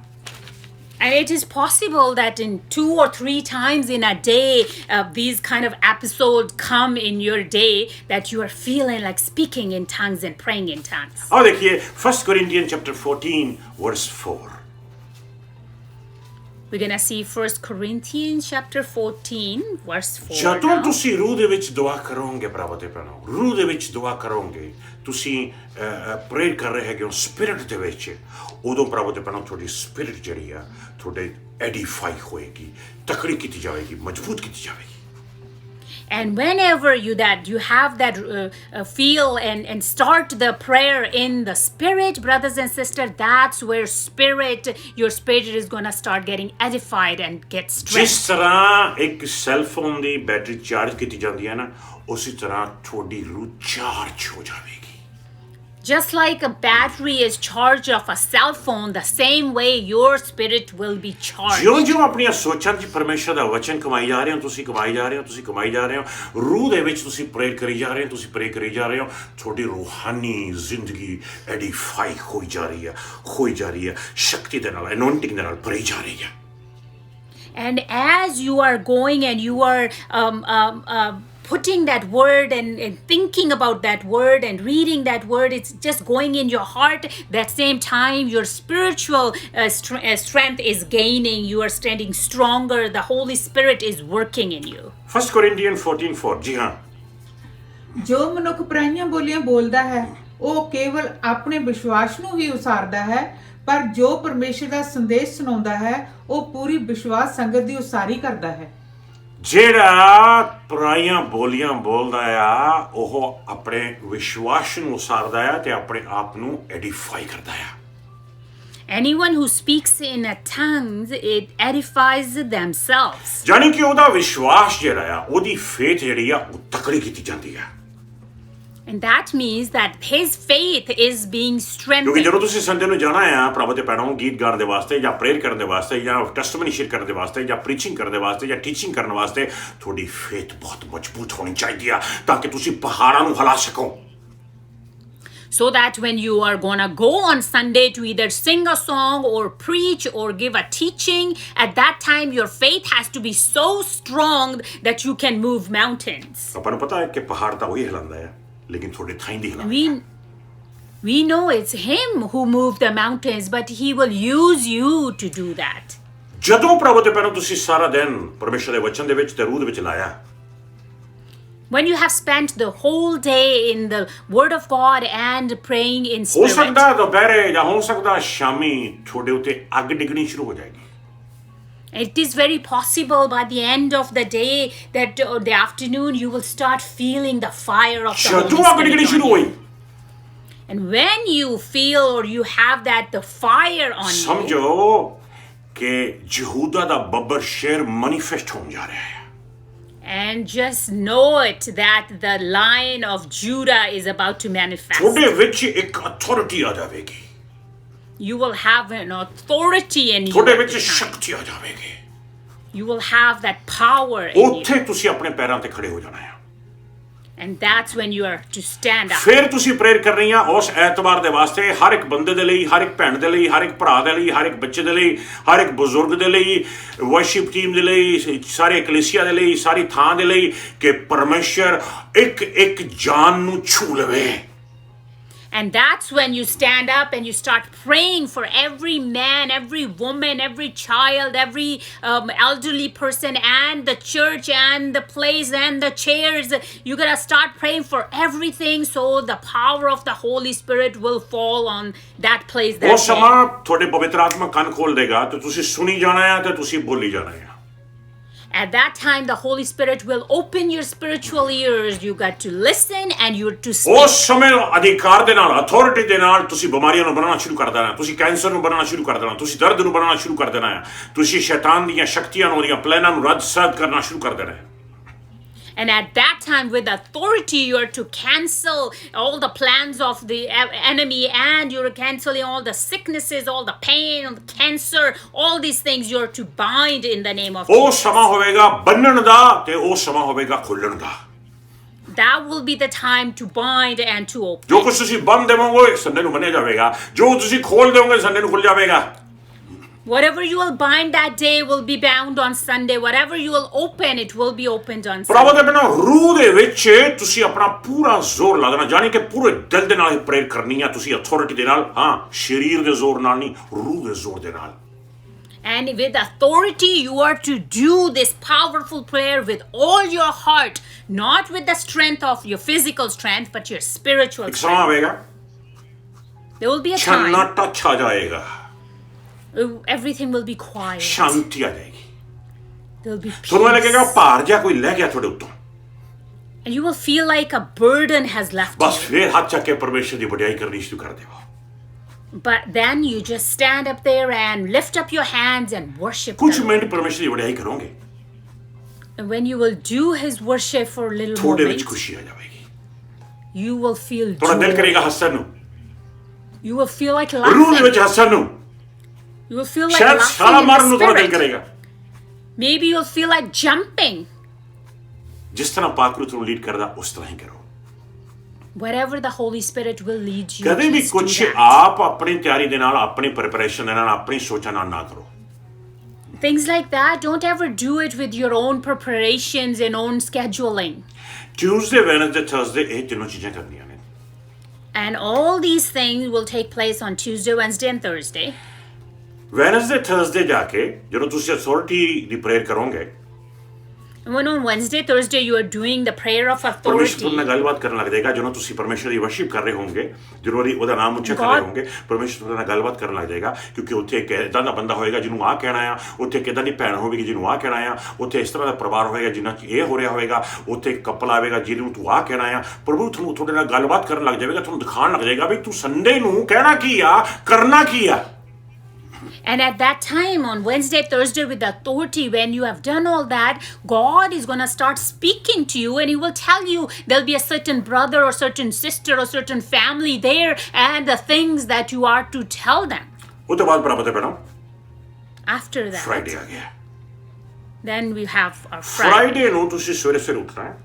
And it is possible that in 2 or 3 times in a day, these kind of episodes come in your day that you are feeling like speaking in tongues and praying in tongues. ਆਓ ਦੇਖੀਏ 1 Corinthians chapter 14 verse 4. We're going to see 1 Corinthians chapter 14 verse 4 ਜਦੋਂ now. ਤੁਸੀਂ ਰੂਹ ਦੇ ਵਿੱਚ ਦੁਆ ਕਰੋਗੇ ਪ੍ਰਭੂ ਤੇ ਪੈਰੋਂ, ਰੂਹ ਦੇ ਵਿੱਚ ਦੁਆ ਕਰੋਗੇ, ਤੁਸੀਂ ਪ੍ਰੇਅਰ ਕਰ ਰਹੇ ਹੈਗੇ ਹੋ ਸਪਿਰਿਟ ਦੇ ਵਿੱਚ, ਉਦੋਂ ਪ੍ਰਭੂ ਤੇ ਪੈਰੋਂ ਤੁਹਾਡੀ ਸਪਿਰਿਟ ਜਿਹੜੀ ਆ ਤੁਹਾਡੇ ਐਡੀਫਾਈ ਹੋਏਗੀ, ਤਕੜੀ ਕੀਤੀ ਜਾਵੇਗੀ, ਮਜ਼ਬੂਤ ਕੀਤੀ ਜਾਵੇਗੀ. And whenever you have that feel and start the prayer in the Spirit, brothers and sisters, that's where your spirit is going to start getting edified and get strength. ਜਿਸ ਤਰ੍ਹਾਂ ਇੱਕ ਸੈੱਲ ਫੋਨ ਦੀ ਬੈਟਰੀ ਚਾਰਜ ਕੀਤੀ ਜਾਂਦੀ ਹੈ ਨਾ, ਉਸੇ ਤਰ੍ਹਾਂ ਤੁਹਾਡੀ ਰੂਹ ਚਾਰਜ ਹੋ ਜਾਵੇਗੀ. Just like a battery is charged of a cell phone, the same way your spirit will be charged. ਜਿਉਂ-ਜਿਉਂ ਆਪਣੀਆਂ ਸੋਚਾਂ 'ਚ ਪਰਮੇਸ਼ਰ ਦਾ ਵਚਨ ਕਮਾਈ ਜਾ ਰਹੇ ਹੋ, ਤੁਸੀਂ ਕਮਾਈ ਜਾ ਰਹੇ ਹੋ, ਰੂਹ ਦੇ ਵਿੱਚ ਤੁਸੀਂ ਪ੍ਰੇਅਰ ਕਰੀ ਜਾ ਰਹੇ ਹੋ, ਤੁਸੀਂ ਪ੍ਰੇਅਰ ਕਰੀ ਜਾ ਰਹੇ ਹੋ, ਤੁਹਾਡੀ ਰੂਹਾਨੀ ਜ਼ਿੰਦਗੀ ਐਡੀਫਾਈ ਹੋਈ ਜਾ ਰਹੀ ਹੈ, ਸ਼ਕਤੀ ਦੇ ਨਾਲ, ਅਨੋਇੰਟਿੰਗ ਦੇ ਨਾਲ ਭਰੀ ਜਾ ਰਹੀ ਹੈ. And as you are going and you are putting that word and thinking about that word and reading that word, it's just going in your heart. That same time your spiritual strength is gaining. You are standing stronger. The Holy Spirit is working in you. 1 Corinthians 14:4. ਜੀ ਹਾਂ, ਜੋ ਮਨੁੱਖ ਪਰਾਈਆਂ ਬੋਲੀਆਂ ਬੋਲਦਾ ਹੈ ਉਹ ਕੇਵਲ ਆਪਣੇ ਵਿਸ਼ਵਾਸ ਨੂੰ ਹੀ ਉਸਾਰਦਾ ਹੈ, ਪਰ ਜੋ ਪਰਮੇਸ਼ਰ ਦਾ ਸੰਦੇਸ਼ ਸੁਣਾਉਂਦਾ ਹੈ ਉਹ ਪੂਰੀ ਵਿਸ਼ਵਾਸ ਸੰਗਤ ਦੀ ਉਸਾਰੀ ਕਰਦਾ ਹੈ. ਜਿਹੜਾ ਪਰਾਈਆਂ ਬੋਲੀਆਂ ਬੋਲਦਾ ਆ ਉਹ ਆਪਣੇ ਵਿਸ਼ਵਾਸ ਨੂੰ ਉਸਾਰਦਾ ਆ ਤੇ ਆਪਣੇ ਆਪ ਨੂੰ ਐਡੀਫਾਈ ਕਰਦਾ ਆ Anyone who speaks in tongues, it edifies themselves. ਜਾਨੀ ਕਿ ਉਹਦਾ ਵਿਸ਼ਵਾਸ ਜਿਹੜਾ ਆ ਉਹਦੀ ਫੇਥ ਜਿਹੜੀ ਆ ਉਹ ਤਕੜੀ ਕੀਤੀ ਜਾਂਦੀ ਆ And that means that his faith is being ਕਿਉਂਕਿ strengthened. ਜਦੋਂ ਤੁਸੀਂ ਸੰਡੇ ਨੂੰ ਜਾਣਾ ਆ ਪ੍ਰਭੂ ਦੇ ਪੈਰਾਂ ਨੂੰ ਗੀਤ ਗਾਉਣ ਦੇ ਵਾਸਤੇ ਜਾਂ ਪ੍ਰੇਅਰ ਕਰਨ ਦੇ ਵਾਸਤੇ ਜਾਂ ਟੈਸਟਮਨੀ ਸ਼ੇਅਰ ਕਰਨ ਦੇ ਵਾਸਤੇ ਜਾਂ ਪ੍ਰੀਚਿੰਗ ਕਰਨ ਦੇ ਵਾਸਤੇ ਜਾਂ ਟੀਚਿੰਗ ਕਰਨ ਵਾਸਤੇ ਤੁਹਾਡੀ ਫੇਥ ਬਹੁਤ ਮਜ਼ਬੂਤ ਹੋਣੀ ਚਾਹੀਦੀ ਆ ਤਾਂ ਕਿ ਤੁਸੀਂ ਪਹਾੜਾਂ ਨੂੰ ਹਿਲਾ ਸਕੋ So that when you are gonna go on Sunday to either sing a song or preach or give a teaching, at that time your faith has to be so strong that you can move mountains. ਆਪਾਂ ਨੂੰ ਪਤਾ ਹੈ ਕਿ ਪਹਾੜ ਤਾਂ ਉਹੀ ਹਿਲਾਉਂਦਾ ਹੈ ਲੇਕਿਨ ਤੁਹਾਡੇ ਥਾਈਂ ਦੀ ਹਿਲਾਉਂਦਾ We know it's him who moved the mountains, but he will use you to do that. ਜਦੋਂ ਪ੍ਰਭੂ ਦੇ ਪੈਰਾਂ ਤੁਸੀਂ ਸਾਰਾ ਦਿਨ ਪਰਮੇਸ਼ਰ ਦੇ ਵਚਨ ਦੇ ਵਿੱਚ ਤੇ ਰੂਹ ਦੇ ਵਿੱਚ ਲਾਇਆ When you have spent the whole day in the Word of God and praying in ਹੋ spirit, ਸਕਦਾ ਦੁਪਹਿਰੇ ਜਾਂ ਹੋ ਸਕਦਾ ਸ਼ਾਮੀ ਤੁਹਾਡੇ ਉੱਤੇ ਅੱਗ ਡਿੱਗਣੀ ਸ਼ੁਰੂ ਹੋ ਜਾਏਗੀ it is very possible by the end of the day that the afternoon you will start feeling the fire of the Holy ਜਦੋਂ ਅੱਗ ਡਿੱਗਣੀ Spirit ਸ਼ੁਰੂ on ਹੋਈ you. And when you feel or you have that the fire on you, ਸਮਝੋ ਕਿ ਯਹੂਦਾ ਦਾ ਬੱਬਰ ਸ਼ੇਰ ਮੈਨੀਫੈਸਟ ਹੋਣ ਜਾ ਰਿਹਾ ਹੈ and just know it that the Lion of Judah is about to manifest. ਤੁਹਾਡੇ ਵਿੱਚ ਇੱਕ ਅਥਾਰਟੀ ਆ ਜਾਵੇਗੀ You will have an authority in you. ਤੁਹਾਡੇ at ਵਿੱਚ the time. ਸ਼ਕਤੀ ਆ ਜਾਵੇਗੀ You will have that power in you. ਉੱਥੇ ਤੁਸੀਂ ਆਪਣੇ ਪੈਰਾਂ ਤੇ ਖੜੇ ਹੋ ਜਾਣਾ ਹੈ And that's when you are to stand up. ਫਿਰ ਤੁਸੀਂ ਪ੍ਰੇਅਰ ਕਰਨੀ ਆ ਉਸ ਐਤਵਾਰ ਦੇ ਵਾਸਤੇ ਹਰ ਇੱਕ ਬੰਦੇ ਦੇ ਲਈ ਹਰ ਇੱਕ ਭੈਣ ਦੇ ਲਈ ਹਰ ਇੱਕ ਭਰਾ ਦੇ ਲਈ ਹਰ ਇੱਕ ਬੱਚੇ ਦੇ ਲਈ ਹਰ ਇੱਕ ਬਜ਼ੁਰਗ ਦੇ ਲਈ ਵਰਸ਼ਿਪ ਟੀਮ ਦੇ ਲਈ ਸਾਰੇ ਕਲੀਸਿਆ ਦੇ ਲਈ ਸਾਰੀ ਥਾਂ ਦੇ ਲਈ ਕਿ ਪਰਮੇਸ਼ਰ ਇੱਕ ਇੱਕ ਜਾਨ ਨੂੰ ਛੂ ਲਵੇ And that's when you stand up and you start praying for every man, every woman, every child, every elderly person, and the church, and the place, and the chairs. You're going to start praying for everything so the power of the Holy Spirit will fall on that place. ਉਹ ਸਮਾਂ ਤੁਹਾਡੇ ਪਵਿੱਤਰ ਆਤਮਾ ਕੰਨ ਖੋਲ ਦੇਗਾ ਤੇ ਤੁਸੀਂ ਸੁਣੀ ਜਾਣਾ ਹੈ ਤੇ ਤੁਸੀਂ ਬੋਲੀ ਜਾਣਾ ਹੈ At that time, the Holy Spirit will open your spiritual ears. You got to listen and you're to speak. ਉਸ ਸਮੇਂ ਅਧਿਕਾਰ ਦੇ ਨਾਲ ਅਥਾਰਟੀ ਦੇ ਨਾਲ ਤੁਸੀਂ ਬਿਮਾਰੀਆਂ ਨੂੰ ਬਣਾਉਣਾ ਸ਼ੁਰੂ ਕਰ ਦੇਣਾ ਤੁਸੀਂ ਕੈਂਸਰ ਨੂੰ ਬਣਾਉਣਾ ਸ਼ੁਰੂ ਕਰ ਦੇਣਾ ਤੁਸੀਂ ਦਰਦ ਨੂੰ ਬਣਾਉਣਾ ਸ਼ੁਰੂ ਕਰ ਦੇਣਾ ਹੈ ਤੁਸੀਂ ਸ਼ੈਤਾਨ ਦੀਆਂ ਸ਼ਕਤੀਆਂ ਨੂੰ ਉਹਦੀਆਂ ਪਲਾਨਾਂ ਨੂੰ ਰੱਦ ਕਰਨਾ ਸ਼ੁਰੂ ਕਰ ਦੇਣਾ ਹੈ And at that time, with authority, you are to cancel all the plans of the enemy, and you're canceling all the sicknesses, all the pain, all the cancer, all these things you're to bind in the name of ਉਹ Jesus. ਸਮਾਂ ਹੋਵੇਗਾ ਬੰਨਣ ਦਾ ਤੇ ਉਹ ਸਮਾਂ ਹੋਵੇਗਾ ਖੋਲਣ ਦਾ That will be the time to bind and to open. ਜੋ ਕੁਝ ਤੁਸੀਂ ਬੰਦ ਦੇਵੋਗੇ ਸੰਡੇ ਨੂੰ ਬੰਨਿਆ ਜਾਵੇਗਾ ਜੋ ਤੁਸੀਂ ਖੋਲ ਦੇਵੋਗੇ ਸੰਡੇ ਨੂੰ ਖੁੱਲ ਜਾਵੇਗਾ Whatever you will bind that day will be bound on Sunday. Whatever you will open, it will be opened on ਪ੍ਰਭੂ Sunday. ਦੇ ਬਿਨਾਂ ਰੂਹ ਦੇ ਵਿੱਚ ਤੁਸੀਂ ਆਪਣਾ ਪੂਰਾ ਜ਼ੋਰ ਲਾ ਦੇਣਾ ਜਾਨੀ ਕਿ ਪੂਰੇ ਦਿਲ ਦੇ ਨਾਲ ਹੀ ਪ੍ਰੇਅਰ ਕਰਨੀ ਆ ਤੁਸੀਂ ਅਥਾਰਟੀ ਦੇ ਨਾਲ ਹਾਂ ਸਰੀਰ ਦੇ ਜ਼ੋਰ ਨਾਲ ਨਹੀਂ ਰੂਹ ਦੇ ਜ਼ੋਰ ਦੇ ਨਾਲ And with authority, you are to do this powerful prayer with all your heart, not with the strength of your physical strength, but your spiritual ਇੱਕ ਸਮਾਂ strength. ਆਵੇਗਾ There will be a time ਛੰਨਾਟਾ ਛਾ ਜਾਏਗਾ everything will be quiet. ਸ਼ਾਂਤੀ ਆ ਜਾਏਗੀ There will be peace. ਤੁਹਾਨੂੰ ਇਹ ਲੱਗੇਗਾ ਭਾਰ ਜਿਹਾ ਕੋਈ ਲੈ ਗਿਆ ਤੁਹਾਡੇ ਉੱਤੋਂ And you will feel like a burden has left bus you. ਫੇਰ ਹੱਥ ਚੱਕ ਕੇ ਪਰਮੇਸ਼ਰ ਦੀ ਵਡਿਆਈ ਕਰਨੀ ਸ਼ੁਰੂ ਕਰ ਦਿਓ But then you just stand up there and lift up your hands and worship ਕੁਝ the Lord. ਮਿੰਟ ਪਰਮੇਸ਼ਰ ਦੀ ਵਡਿਆਈ ਕਰੋਗੇ And when you will do his worship for a little ਤੁਹਾਡੇ ਵਿੱਚ moment, ਖੁਸ਼ੀ ਆ ਜਾਵੇਗੀ you will feel ਤੁਹਾਡਾ ਦਿਲ joy. ਕਰੇਗਾ ਹੱਸਣ ਨੂੰ You will feel like ਰੂਹ ਦੇ ਵਿੱਚ laughing. ਹੱਸਣ ਨੂੰ You will feel like ਸ਼ਾਇਦ ਛਾਲਾ laughing ਮਾਰਨ in ਨੂੰ the ਤੁਹਾਡਾ ਦਿਲ spirit. ਕਰੇਗਾ Maybe you'll feel like jumping. ਜਿਸ ਤਰ੍ਹਾਂ ਪਾਕ ਨੂੰ ਤੁਹਾਨੂੰ ਲੀਡ ਕਰਦਾ ਉਸ ਤਰ੍ਹਾਂ ਹੀ ਕਰੋ Wherever the Holy Spirit will lead you, ਕਦੇ ਵੀ just do ਕੁਝ that. ਆਪ ਆਪਣੀ ਤਿਆਰੀ ਦੇ ਨਾਲ ਆਪਣੀ ਪ੍ਰਿਪਰੇਸ਼ਨ ਦੇ ਨਾਲ ਆਪਣੀ ਸੋਚਾਂ ਨਾਲ ਨਾ ਕਰੋ Things like that, don't ever do it with your own preparations and own scheduling. Tuesday Wednesday Thursday ਇਹ ਤਿੰਨੋਂ ਚੀਜ਼ਾਂ ਕਰਨੀਆਂ ਨੇ And all these things will take place on Tuesday, Wednesday, and Thursday. Wednesday Thursday ਜਾ ਕੇ ਜਦੋਂ ਤੁਸੀਂ ਅਥਾਰਟੀ ਦੀ ਪ੍ਰੇਅਰ ਕਰੋਗੇ When on Wednesday, Thursday, you are doing the prayer of ਪਰਮੇਸ਼ਰ ਤੁਹਾਡੇ authority. ਨਾਲ ਗੱਲਬਾਤ ਕਰਨ ਲੱਗ ਜਾਏਗਾ ਜਦੋਂ ਤੁਸੀਂ ਪਰਮੇਸ਼ਰ ਦੀ ਵਰਸ਼ਿਪ ਕਰ ਰਹੇ ਹੋਵੋਗੇ, ਜ਼ਰੂਰੀ ਉਹਦਾ ਨਾਮ ਉੱਚਾ ਕਰ ਰਹੇ God- ਹੋਵੋਗੇ, ਪਰਮੇਸ਼ਰ ਤੁਹਾਡੇ ਨਾਲ ਗੱਲਬਾਤ ਕਰਨ ਲੱਗ ਜਾਏਗਾ ਕਿਉਂਕਿ ਉੱਥੇ ਇੱਕ ਇਦਾਂ ਦਾ ਬੰਦਾ ਹੋਏਗਾ ਜਿਹਨੂੰ ਆਹ ਕਹਿਣਾ ਆ, ਉੱਥੇ ਇੱਕ ਇੱਦਾਂ ਦੀ ਭੈਣ ਹੋਵੇਗੀ ਜਿਹਨੂੰ ਆਹ ਕਹਿਣਾ ਆ, ਉੱਥੇ ਇਸ ਤਰ੍ਹਾਂ ਦਾ ਪਰਿਵਾਰ ਹੋਏਗਾ ਜਿਨ੍ਹਾਂ 'ਚ ਇਹ ਹੋ ਰਿਹਾ ਹੋਵੇਗਾ, ਉੱਥੇ ਇੱਕ ਕਪਲ ਆਵੇਗਾ ਜਿਹਨੂੰ ਤੂੰ ਆਹ ਕਹਿਣਾ ਆ। ਪ੍ਰਭੂ ਤੁਹਾਨੂੰ ਤੁਹਾਡੇ ਨਾਲ ਗੱਲਬਾਤ ਕਰਨ ਲੱਗ ਜਾਵੇਗਾ, ਤੁਹਾਨੂੰ ਦਿਖਾਉਣ ਲੱਗ ਜਾਏਗਾ ਵੀ ਤੂੰ ਸੰਡੇ ਨੂੰ ਕਹਿਣਾ ਕੀ ਆ, ਕਰਨਾ ਕੀ ਆ। And at that time, on Wednesday, Thursday, with authority, when you have done all that, God is going to start speaking to you and He will tell you there'll be a certain brother or certain sister or certain family there and the things that you are to tell them. ਉਹ ਤੋਂ ਬਾਅਦ ਪ੍ਰਾਪਤ ਹੈ ਭੈਣੋ, After that, ਫਰਾਈਡੇ ਆ ਗਿਆ। then we have our Friday. Friday ਨੂੰ ਤੁਸੀਂ ਸਵੇਰੇ ਸਵੇਰੇ ਉੱਠਣਾ ਹੈ।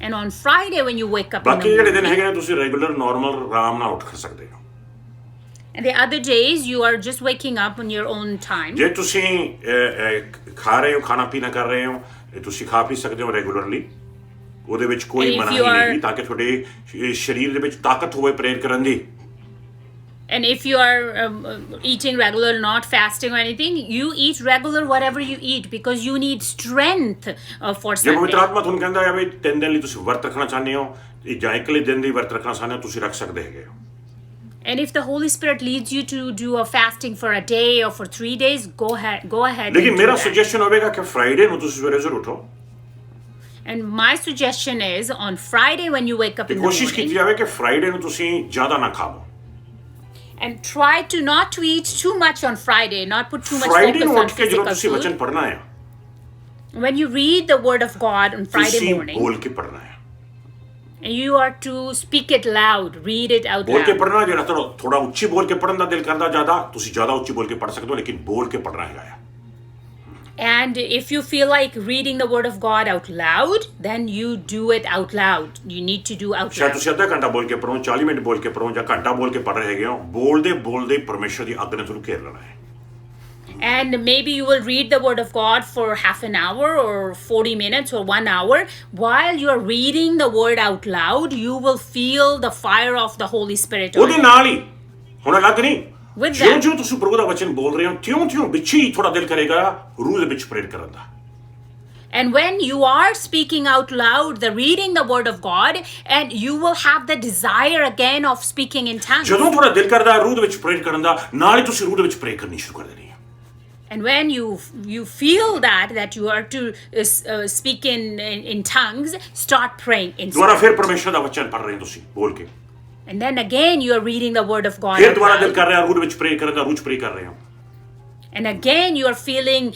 And on Friday, when you wake up in ਬਾਕੀ the ਜਿਹੜੇ ਦਿਨ morning, ਹੈਗੇ ਨੇ ਤੁਸੀਂ ਰੈਗੂਲਰ ਨਾਰਮਲ ਆਰਾਮ ਨਾਲ ਉੱਠ ਸਕਦੇ ਹੋ। and the other days, you are just waking up on your own time. ਜੇ ਤੁਸੀਂ ਖਾ ਰਹੇ ਹੋ, ਖਾਣਾ ਪੀਣਾ ਕਰ ਰਹੇ ਹੋ, ਇਹ ਤੁਸੀਂ ਖਾ ਪੀ ਸਕਦੇ ਹੋ ਰੈਗੂਲਰਲੀ, ਉਹਦੇ ਵਿੱਚ ਕੋਈ And if ਮਨਾਹੀ you are- ਨਹੀਂ ਤਾਂ ਕਿ ਤੁਹਾਡੇ ਸਰੀਰ ਦੇ ਵਿੱਚ ਤਾਕਤ ਹੋਵੇ ਪ੍ਰੇਰ ਕਰਨ ਦੀ। And if you are eating regular, not fasting or anything, you eat regular whatever you eat because you need strength for ਜੇ ਪਵਿੱਤਰ Sunday. ਆਤਮਾ ਤੁਹਾਨੂੰ ਕਹਿੰਦਾ ਹੈ ਵੀ 3 ਦਿਨ ਲਈ ਤੁਸੀਂ ਵਰਤ ਰੱਖਣਾ ਚਾਹੁੰਦੇ ਹੋ ਜਾਂ ਇਕਲੇ ਦਿਨ ਦੀ ਵਰਤ ਰੱਖਣਾ ਚਾਹੁੰਦੇ ਹੋ, ਤੁਸੀਂ ਰੱਖ ਸਕਦੇ ਹੈਗੇ ਹੋ। And if the Holy Spirit leads you to do a fasting for a day or for 3 days, go ahead. ਲੇਕਿਨ And do ਮੇਰਾ that. ਸੁਜੈਸ਼ਨ ਹੋਵੇਗਾ ਕਿ ਫਰਾਈਡੇ ਨੂੰ ਤੁਸੀਂ ਸਵੇਰੇ ਜ਼ਰੂਰ ਉੱਠੋ And my suggestion is on Friday when you wake up ਤੇ in the ਕੋਸ਼ਿਸ਼ ਕੀਤੀ morning, ਜਾਵੇ ਕਿ ਫਰਾਈਡੇ ਨੂੰ ਤੁਸੀਂ ਜ਼ਿਆਦਾ ਨਾ ਖਾਵੋ। and try to not to eat too much on Friday, not put too much Friday focus ਨੂੰ on ਉੱਠ ਕੇ ਜਦੋਂ physical ਤੁਸੀਂ ਵਚਨ food. ਪੜ੍ਹਨਾ ਹੈ, When you read the Word of God on Friday ਤੁਸੀਂ morning, ਬੋਲ ਕੇ ਪੜ੍ਹਨਾ ਹੈ। and you are to speak it loud, read it out ਬੋਲ ਕੇ loud. ਪੜ੍ਹਨਾ, ਜਿਹੜਾ ਥੋੜਾ ਉੱਚੀ ਬੋਲ ਕੇ ਪੜ੍ਹਨ ਦਾ ਦਿਲ ਕਰਦਾ ਜ਼ਿਆਦਾ, ਤੁਸੀਂ ਜ਼ਿਆਦਾ ਉੱਚੀ ਬੋਲ ਕੇ ਪੜ੍ਹ ਸਕਦੇ ਹੋ, ਲੇਕਿਨ ਬੋਲ ਕੇ ਪੜ੍ਹਨਾ ਹੈਗਾ ਆ। And if you feel like reading the Word of God out loud, then you do it out loud. You need to do out ਸ਼ਾਇਦ loud. ਤੁਸੀਂ ਅੱਧਾ ਘੰਟਾ ਬੋਲ ਕੇ ਪੜ੍ਹੋ, 40 ਮਿੰਟ ਬੋਲ ਕੇ ਪੜ੍ਹੋ ਜਾਂ ਘੰਟਾ ਬੋਲ ਕੇ ਪੜ੍ਹ ਰਹੇ ਹੈਗੇ ਹੋ, ਬੋਲਦੇ ਬੋਲਦੇ ਪਰਮੇਸ਼ਰ ਦੀ ਅੱਗ ਨੇ ਤੁਹਾਨੂੰ ਘੇਰ ਲੈਣਾ ਹੈ। And maybe you will read the Word of God for half an hour or 40 minutes or 1 hour. While you're reading the Word out loud, you will feel the fire of the Holy Spirit on ਉਹਦੇ you. ਨਾਲ ਹੀ ਹੁਣ ਅਲੱਗ ਨਹੀਂ, With ਜਿਉਂ that. ਜਿਉਂ ਤੁਸੀਂ ਪ੍ਰਭੂ ਦਾ ਵਚਨ ਬੋਲ ਰਹੇ ਹੋ, ਤਿਉਂ ਵਿੱਚ ਹੀ ਥੋੜਾ ਦਿਲ ਕਰੇਗਾ ਰੂਹ ਦੇ ਵਿੱਚ ਪ੍ਰੇਰ ਕਰਨ ਦਾ। And when you are speaking out loud, the reading the Word of God, and you will have the desire again of speaking in tongues. ਜਦੋਂ ਥੋੜਾ ਦਿਲ ਕਰਦਾ ਰੂਹ ਦੇ ਵਿੱਚ ਪ੍ਰੇਰ ਕਰਨ ਦਾ, ਨਾਲ ਹੀ ਤੁਸੀਂ ਰੂਹ ਦੇ ਵਿੱਚ ਪ੍ਰੇਰ ਕਰਨੀ ਸ਼ੁਰੂ ਕਰ ਦੇਣੀ ਹੈ। And when you feel that you are to speak in tongues, start praying in ਦੁਬਾਰਾ ਫਿਰ spirit. ਪਰਮੇਸ਼ਰ ਦਾ ਵਚਨ ਪੜ੍ਹ ਰਹੇ ਹੋ ਤੁਸੀਂ ਬੋਲ ਕੇ, And then again you are reading the Word of God ਫਿਰ out ਦੁਬਾਰਾ ਦਿਲ loud. ਕਰ ਰਿਹਾ ਰੂਹ ਦੇ ਵਿੱਚ ਪ੍ਰੇਰ ਕਰਨ ਦਾ, ਰੂਹ 'ਚ ਪ੍ਰੇਰ ਕਰ ਰਹੇ ਹੋ। And again you are feeling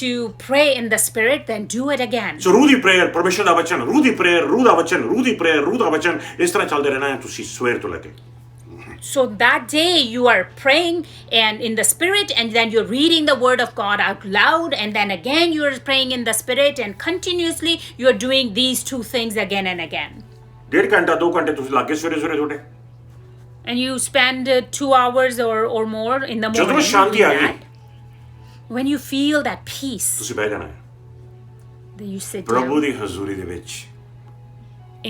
to pray in the Spirit, then do it again. ਸੋ ਰੂਹ ਦੀ ਪ੍ਰੇਰ, ਪਰਮੇਸ਼ਰ ਦਾ ਵਚਨ, ਰੂਹ ਦੀ ਪ੍ਰੇਰ, ਰੂਹ ਦਾ ਵਚਨ, ਰੂਹ ਦੀ ਪ੍ਰੇਰ, ਰੂਹ ਦਾ ਵਚਨ, ਇਸ ਤਰ੍ਹਾਂ ਚੱਲਦੇ ਰਹਿਣਾ ਹੈ ਤੁਸੀਂ ਸਵੇਰ ਤੋਂ ਲੈ ਕੇ। So that day you are praying and in the Spirit, and then you're reading the Word of God out loud, and then again you're praying in the Spirit, and continuously you're doing these two things again and again. 1.5 ਘੰਟਾ 2 ਘੰਟੇ ਤੁਸੀਂ ਲੱਗੇ ਸਵੇਰੇ ਸਵੇਰੇ ਤੁਹਾਡੇ। And you spend 2 hours or more in the ਜਦੋਂ morning ਸ਼ਾਂਤੀ ਆ doing ਗਈ, that. When you feel that peace, ਤੁਸੀਂ ਬਹਿ ਜਾਣਾ ਹੈ then you sit ਪ੍ਰਭੂ down ਦੀ ਹਜ਼ੂਰੀ ਦੇ ਵਿੱਚ,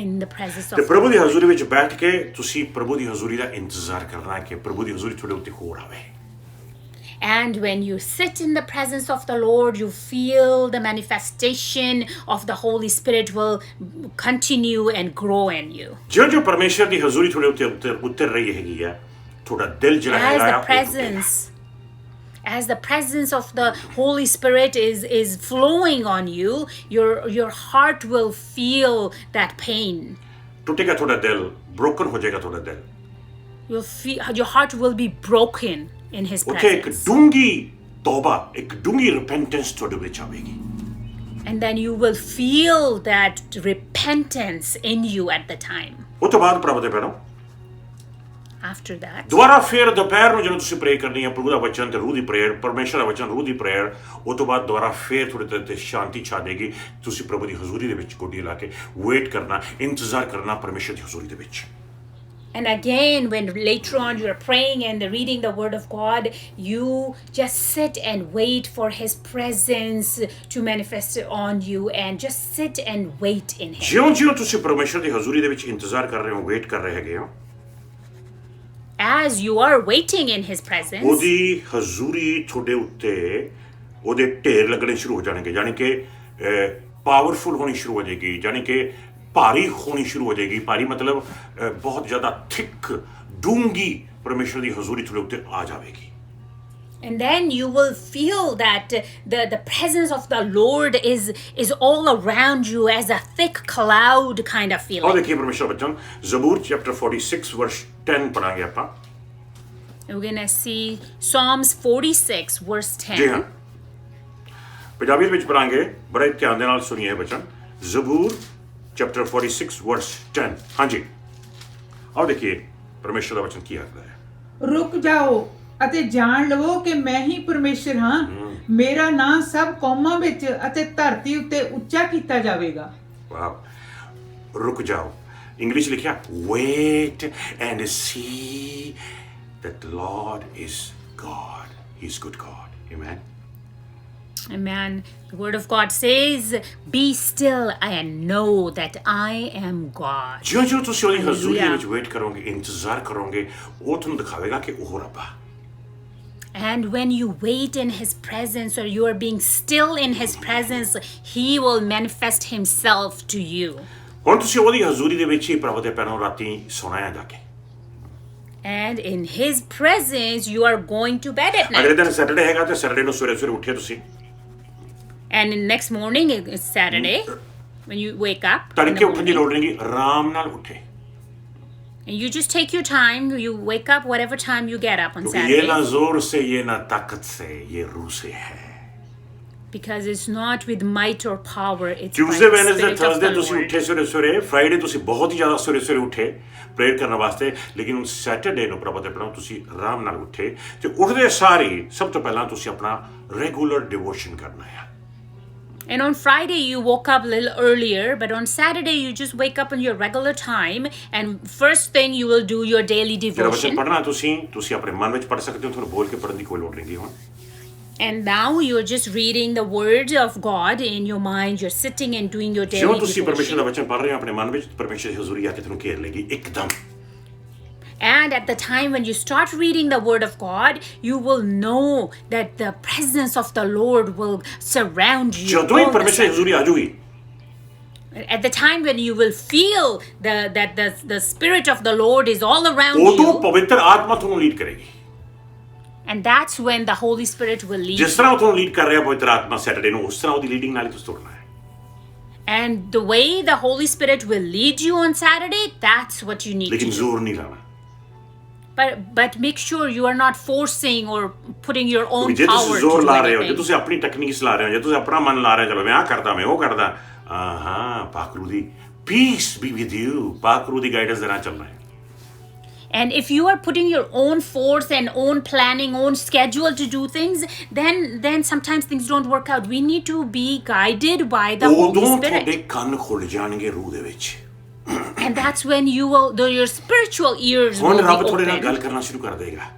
in the presence ਤੇ of ਪ੍ਰਭੂ ਦੀ God. ਹਜ਼ੂਰੀ ਵਿੱਚ ਬੈਠ ਕੇ ਤੁਸੀਂ ਪ੍ਰਭੂ ਦੀ ਹਜ਼ੂਰੀ ਦਾ ਇੰਤਜ਼ਾਰ ਕਰਨਾ ਹੈ ਕਿ ਪ੍ਰਭੂ ਦੀ ਹਜ਼ੂਰੀ ਤੁਹਾਡੇ ਉੱਤੇ ਹੋਰ ਆਵੇ। And when you sit in the presence of the Lord, you feel the manifestation of the Holy Spirit will continue and grow in you. ਜਿਉਂ ਪਰਮੇਸ਼ਰ ਦੀ ਹਜ਼ੂਰੀ ਤੁਹਾਡੇ ਉੱਤੇ ਉਤਰ ਰਹੀ ਹੈਗੀ ਆ, ਤੁਹਾਡਾ ਦਿਲ ਜਿਹੜਾ As ਹੈਗਾ the ਆ, ਉਹ ਟੁੱਟੇਗਾ। as the presence of the Holy Spirit is flowing on you, your heart will feel that pain. ਟੁੱਟੇਗਾ ਤੁਹਾਡਾ ਦਿਲ, ਬ੍ਰੋਕਨ ਹੋ ਜਾਏਗਾ ਤੁਹਾਡਾ ਦਿਲ। Your heart will be broken in His ਉੱਥੇ ਇੱਕ presence. ਡੂੰਗੀ ਤੌਬਾ, ਇੱਕ ਡੂੰਗੀ ਰਿਪੈਂਟੈਂਸ ਤੁਹਾਡੇ ਵਿੱਚ ਆਵੇਗੀ। And then you will feel that repentance in you at the time. ਉਸ ਤੋਂ ਬਾਅਦ ਪ੍ਰਭੂ ਦੇ ਪੈਰੋਂ After that, ਦੁਬਾਰਾ ਫਿਰ ਦੁਪਹਿਰ ਨੂੰ ਜਦੋਂ ਤੁਸੀਂ ਪ੍ਰੇਅਰ ਕਰਨੀ ਹੈ, ਪ੍ਰਭੂ ਦਾ ਵਚਨ ਤੇ ਰੂਹ ਦੀ ਪ੍ਰੇਅਰ, ਪਰਮੇਸ਼ਰ ਦਾ ਵਚਨ, ਰੂਹ ਦੀ ਪ੍ਰੇਅਰ, ਉਸ ਤੋਂ ਬਾਅਦ ਦੁਬਾਰਾ ਫਿਰ ਤੁਹਾਡੇ ਤੇ ਸ਼ਾਂਤੀ ਛਾ ਦੇਗੀ। ਤੁਸੀਂ ਪ੍ਰਭੂ ਦੀ ਹਜ਼ੂਰੀ ਦੇ ਵਿੱਚ ਗੋਡੀ ਲਾ ਕੇ ਵੇਟ ਕਰਨਾ, ਇੰਤਜ਼ਾਰ ਕਰਨਾ ਪਰਮੇਸ਼ਰ ਦੀ ਹਜ਼ੂਰੀ ਦੇ ਵਿੱਚ। and again, when later on you are praying and reading the Word of God, you just sit and wait for His presence to manifest on you, and just sit and wait in Him. ਜਿਉਂ ਤੁਸੀਂ ਪਰਮੇਸ਼ਰ ਦੀ ਹਜ਼ੂਰੀ ਦੇ ਵਿੱਚ ਇੰਤਜ਼ਾਰ ਕਰ ਰਹੇ ਹੋ, ਵੇਟ ਕਰ ਰਹੇ ਹੈਗੇ ਹੋ, As you are waiting in His presence, ਉਹਦੀ ਹਜ਼ੂਰੀ ਤੁਹਾਡੇ ਉੱਤੇ ਉਹਦੇ ਢੇਰ ਲੱਗਣੇ ਸ਼ੁਰੂ ਹੋ ਜਾਣਗੇ। ਯਾਨੀ ਕਿ पावरफुल होनी शुरू हो जाएगी, यानी कि भारी होनी शुरू हो जाएगी। भारी मतलब बहुत ज़्यादा थिक, डूंगी परमेश्वर की हजूरी थोड़े उत्ते आ जाएगी। And then you will feel that the presence of the Lord is all around you as a thick cloud kind of और feeling. देखिए परमेश्वर का वचन ज़बूर चैप्टर 46 वर्स 10 पढ़ांगे ਆਪਾਂ। We're going to see Psalms 46 verse जी 10. हाँ, पंजाबी ਵਿੱਚ ਪੜਾਂਗੇ, ਬੜੇ ਧਿਆਨ ਦੇ ਨਾਲ ਸੁਣੀਏ ਵਚਨ। ज़बूर चैप्टर 46 वर्स 10। हाँ जी, और देखिए परमेश्वर का वचन ਕੀ ਆਖਦਾ ਹੈ। ਰੁਕ ਜਾਓ ਅਤੇ ਜਾਣ ਲਵੋ ਕਿ ਮੈਂ ਹੀ ਪਰਮੇਸ਼ਰ ਹਾਂ। ਮੇਰਾ ਨਾਂ ਸਭ ਕੌਮਾਂ ਵਿੱਚ ਅਤੇ ਧਰਤੀ ਉੱਤੇ ਉੱਚਾ ਕੀਤਾ ਜਾਵੇਗਾ। वाह, रुक जाओ। इंग्लिश लिखा wait and see that the Lord is God. He is good God. Amen. Amen. The word of God says, "Be still and know that I am God." जो ਤੁਸੀਂ ਉਹਦੀ ਹਜ਼ੂਰੀ Hallelujah. ਵਿੱਚ ਵੇਟ ਕਰੋਗੇ, ਇੰਤਜ਼ਾਰ ਕਰੋਗੇ, ਉਹ ਤੁਹਾਨੂੰ ਦਿਖਾਵੇਗਾ ਕਿ ਉਹ ਰੱਬ ਆ। And when you wait in His presence, or you are being still in His presence, He will manifest Himself to you. ਹੁਣ ਤੁਸੀਂ ਉਹਦੀ ਹਜ਼ੂਰੀ ਦੇ ਵਿੱਚ ਹੀ ਪ੍ਰਭੂ ਦੇ ਪੈਰੋਂ ਰਾਤੀ ਸੌਣਾ ਹੈ ਜਾ ਕੇ। And in His presence, you are going to bed at ਅਗਲੇ night. ਦਿਨ ਸੈਟਰਡੇ ਹੈਗਾ ਤੇ ਸੈਟਰਡੇ ਨੂੰ ਸਵੇਰੇ ਸਵੇਰੇ ਉੱਠੇ ਤੁਸੀਂ, And next morning, it's Saturday, when you wake up. in ਤੜਕੇ the ਉੱਠਣ ਦੀ morning, ਲੋੜ ਨਹੀਂ, ਆਰਾਮ ਨਾਲ ਉੱਠੇ, and you just take your time. You wake up whatever time you get up on क्योंकि ये ना Saturday. जोर से, ये ना ताकत से, ये रूह से है। Because it's not with might or power, it's by Tuesday the Wednesday Spirit of Thursday the ਤੁਸੀਂ Lord. ਉੱਠੇ ਸਵੇਰੇ ਸਵੇਰੇ, ਫਰਾਈਡੇ ਤੁਸੀਂ ਬਹੁਤ ਹੀ ਜ਼ਿਆਦਾ ਸਵੇਰੇ ਸਵੇਰੇ ਉੱਠੇ ਪ੍ਰੇਅਰ ਕਰਨ ਵਾਸਤੇ, ਲੇਕਿਨ ਹੁਣ ਸੈਟਰਡੇ ਨੂੰ ਪ੍ਰਭੂ ਦੇ ਪੈਰੋਂ ਤੁਸੀਂ ਆਰਾਮ ਨਾਲ ਉੱਠੇ ਤੇ ਉੱਠਦੇ ਸਾਰੀ ਸਭ ਤੋਂ ਪਹਿਲਾਂ ਤੁਸੀਂ ਆਪਣਾ ਰੈਗੂਲਰ ਡਿਵੋਸ਼ਨ ਕਰਨਾ ਹੈ। And on Friday, you woke up a little earlier, but on Saturday, you just wake up on your regular time, and first thing you will do your daily ਜਿਹੜਾ ਵਚਨ devotion. ਪੜ੍ਹਨਾ ਤੁਸੀਂ ਆਪਣੇ ਮਨ ਵਿੱਚ ਪੜ੍ਹ ਸਕਦੇ ਹੋ, ਤੁਹਾਨੂੰ ਬੋਲ ਕੇ ਪੜ੍ਹਨ ਦੀ ਕੋਈ ਲੋੜ ਨਹੀਂ ਹੁਣ। And now you're just reading the word of God in your mind. You're sitting and doing your ਜਿਉਂ daily ਤੁਸੀਂ ਪਰਮੇਸ਼ਰ ਦਾ devotion. ਵਚਨ ਪੜ੍ਹ ਰਹੇ ਹੋ ਆਪਣੇ ਮਨ ਵਿੱਚ, ਪਰਮੇਸ਼ਰ ਦੀ ਹਜ਼ੂਰੀ ਆ ਕੇ ਤੁਹਾਨੂੰ ਘੇਰ ਲੇਗੀ ਇੱਕਦਮ। And at the time when you start reading the word of God, you will know that the presence of the Lord will surround you. ਜਦੋਂ ਹੀ all the ਪਰਮੇਸ਼ਰ ਦੀ time. ਹਜ਼ੂਰੀ ਆ ਜਾਊਗੀ, At the time when you will feel that the Spirit of the Lord is all around ਉਦੋਂ you, ਪਵਿੱਤਰ ਆਤਮਾ ਤੁਹਾਨੂੰ ਲੀਡ ਕਰੇਗੀ। and that's when the Holy Spirit will lead ਜਿਸ ਤਰ੍ਹਾਂ ਉਹ ਤੁਹਾਨੂੰ ਲੀਡ ਕਰ ਰਿਹਾ ਪਵਿੱਤਰ ਆਤਮਾ ਸੈਟਰਡੇ ਨੂੰ, ਉਸ ਤਰ੍ਹਾਂ ਉਹਦੀ ਲੀਡਿੰਗ ਨਾਲ ਹੀ ਤੁਸੀਂ ਤੁਰਨਾ ਹੈ। And the way the Holy Spirit will lead you on Saturday, that's what you need to ਲੇਕਿਨ do. ਜ਼ੋਰ ਨਹੀਂ ਲਾਣਾ, But make sure you are not forcing or putting your own ਜੇ power ਤੁਸੀਂ to ਜ਼ੋਰ do ਲਾ ਰਹੇ ਹੋ, ਜੇ anything. ਤੁਸੀਂ ਆਪਣੀ ਟੈਕਨੀਕਸ ਲਾ ਰਹੇ ਹੋ, ਜੇ ਤੁਸੀਂ ਆਪਣਾ ਮਨ ਲਾ ਰਹੇ ਹੋ, ਚਲੋ ਮੈਂ ਆਹ ਕਰਦਾ, ਮੈਂ ਉਹ ਕਰਦਾ, ਹਾਂ ਪਾਕਰੂ ਦੀ piece B with you, ਪਾਕਰੂ the guidance ਦੇ ਨਾਲ ਚੱਲਣਾ ਹੈ। And if you are putting your own force and own planning, own schedule to do things, then sometimes things don't work out. We need to be guided by the Holy ਉਦੋਂ Spirit. ਤੁਹਾਡੇ ਕੰਨ ਖੁੱਲ ਜਾਣਗੇ ਰੂਹ ਦੇ ਵਿੱਚ। And that's when your spiritual ears ਹੁਣ will ਰੱਬ be ਤੁਹਾਡੇ ਨਾਲ ਗੱਲ open. ਕਰਨਾ ਸ਼ੁਰੂ ਕਰ ਦੇਗਾ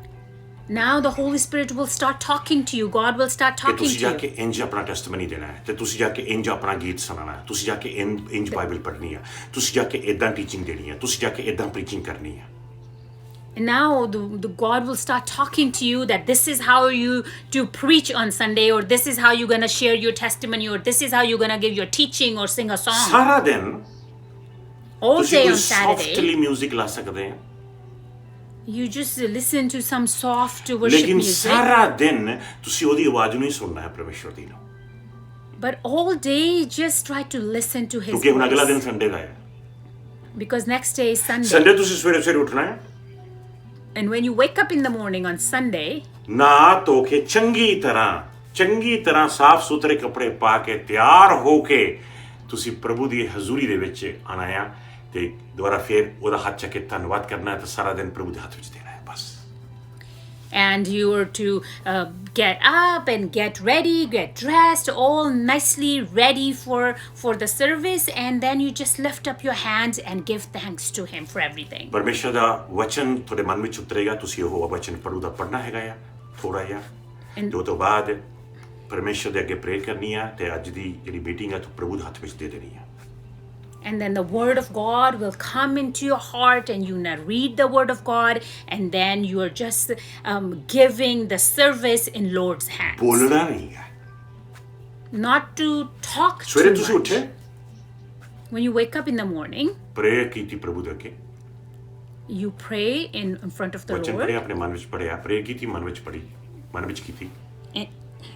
Now the Holy Spirit will start talking to you. God will start ਕਿ talking ਤੁਸੀਂ ਜਾ to ਕੇ you. ਇੰਜ ਆਪਣਾ ਟੈਸਟਮਨੀ ਦੇਣਾ ਹੈ, ਤੇ ਤੁਸੀਂ ਜਾ ਕੇ ਇੰਜ ਆਪਣਾ ਗੀਤ ਸੁਣਾਉਣਾ ਹੈ, ਤੁਸੀਂ ਜਾ ਕੇ ਇੰਜ ਬਾਈਬਲ ਪੜ੍ਹਨੀ ਹੈ, ਤੁਸੀਂ ਜਾ ਕੇ ਇਦਾਂ ਟੀਚਿੰਗ ਦੇਣੀ ਹੈ, ਤੁਸੀਂ ਜਾ ਕੇ ਇਦਾਂ ਪ੍ਰੀਚਿੰਗ ਕਰਨੀ ਹੈ। And now the God will start talking to you that this is how you to preach on Sunday, or this is how you're going to share your testimony, or this is how you're going to give your teaching or sing a song. ਸਾਰਾ ਦਿਨ All ਤੁਸੀਂ day ਕੋਈ on Saturday, ਸੌਫਟਲੀ 뮤직 ਲਾ ਸਕਦੇ ਆ, you just listen to some soft worship ਲੇਕਿਨ music. ਸਾਰਾ ਦਿਨ ਤੁਸੀਂ ਉਹਦੀ ਆਵਾਜ਼ ਨੂੰ ਹੀ ਸੁਣਨਾ ਹੈ ਪਰਮੇਸ਼ਵਰ ਦੀ ਨੂੰ, But all day, just try to listen to His ਕਿਉਂਕਿ ਹੁਣ ਅਗਲਾ ਦਿਨ voice. ਸੰਡੇ ਦਾ ਹੈ। Because next day is Sunday. Sunday ਤੁਸੀਂ ਸਵੇਰੇ ਸਵੇਰੇ ਉੱਠਣਾ ਹੈ, And when you wake up in the morning on Sunday, ਨਹਾ ਧੋ ਕੇ ਚੰਗੀ ਤਰ੍ਹਾਂ ਸਾਫ਼ ਸੁਥਰੇ ਕੱਪੜੇ ਪਾ ਕੇ ਤਿਆਰ ਹੋ ਕੇ ਤੁਸੀਂ ਪ੍ਰਭੂ ਦੀ ਹਜ਼ੂਰੀ ਦੇ ਵਿੱਚ ਆਣਾ ਆ, ਤੇ ਦੁਬਾਰਾ ਫੇਰ ਉਹਦਾ ਹੱਥ ਚੱਕ ਕੇ ਧੰਨਵਾਦ ਕਰਨਾ ਹੈ, ਤੇ ਸਾਰਾ ਦਿਨ ਪ੍ਰਭੂ ਦੇ ਹੱਥ ਵਿੱਚ ਦੇਣਾ ਹੈ ਬਸ। and you are to get up and get ready, get dressed, all nicely ready for the service, and then you just lift up your hands and give thanks to Him for everything. ਪਰਮੇਸ਼ਰ ਦਾ ਵਚਨ ਤੁਹਾਡੇ ਮਨ ਵਿੱਚ ਉਤਰੇਗਾ, ਤੁਸੀਂ ਉਹ ਵਚਨ ਪ੍ਰਭੂ ਦਾ ਪੜ੍ਹਨਾ ਹੈਗਾ ਆ ਥੋੜਾ ਜਿਹਾ, ਤੇ ਉਹ ਤੋਂ ਬਾਅਦ ਪਰਮੇਸ਼ਰ ਦੇ ਅੱਗੇ ਪ੍ਰੇਅਰ ਕਰਨੀ ਆ, ਤੇ ਅੱਜ ਦੀ ਜਿਹੜੀ ਮੀਟਿੰਗ ਆ ਤੂੰ ਪ੍ਰਭੂ ਦੇ ਹੱਥ ਵਿੱਚ ਦੇ ਦੇਣੀ ਆ। And then the word of God will come into your heart, and you now read the word of God, and then you are just giving the service in Lord's hands. ਬੋਲਣਾ ਨਹੀਂ ਹੈ, not to talk ਸਵੇਰੇ too ਤੁਸੀਂ much. ਉੱਠੇ, When you wake up in the morning, prayer ਕੀਤੀ ਪ੍ਰਭੂ ਦੇ ਅੱਗੇ, you pray in front of the ਵਚਨ Lord, ਪੜ੍ਹਿਆ, ਆਪਣੇ ਮਨ ਵਿੱਚ ਪੜ੍ਹਿਆ, ਪ੍ਰੇਅਰ ਕੀਤੀ, ਮਨ ਵਿੱਚ ਪੜ੍ਹੀ, ਮਨ ਵਿੱਚ ਕੀਤੀ,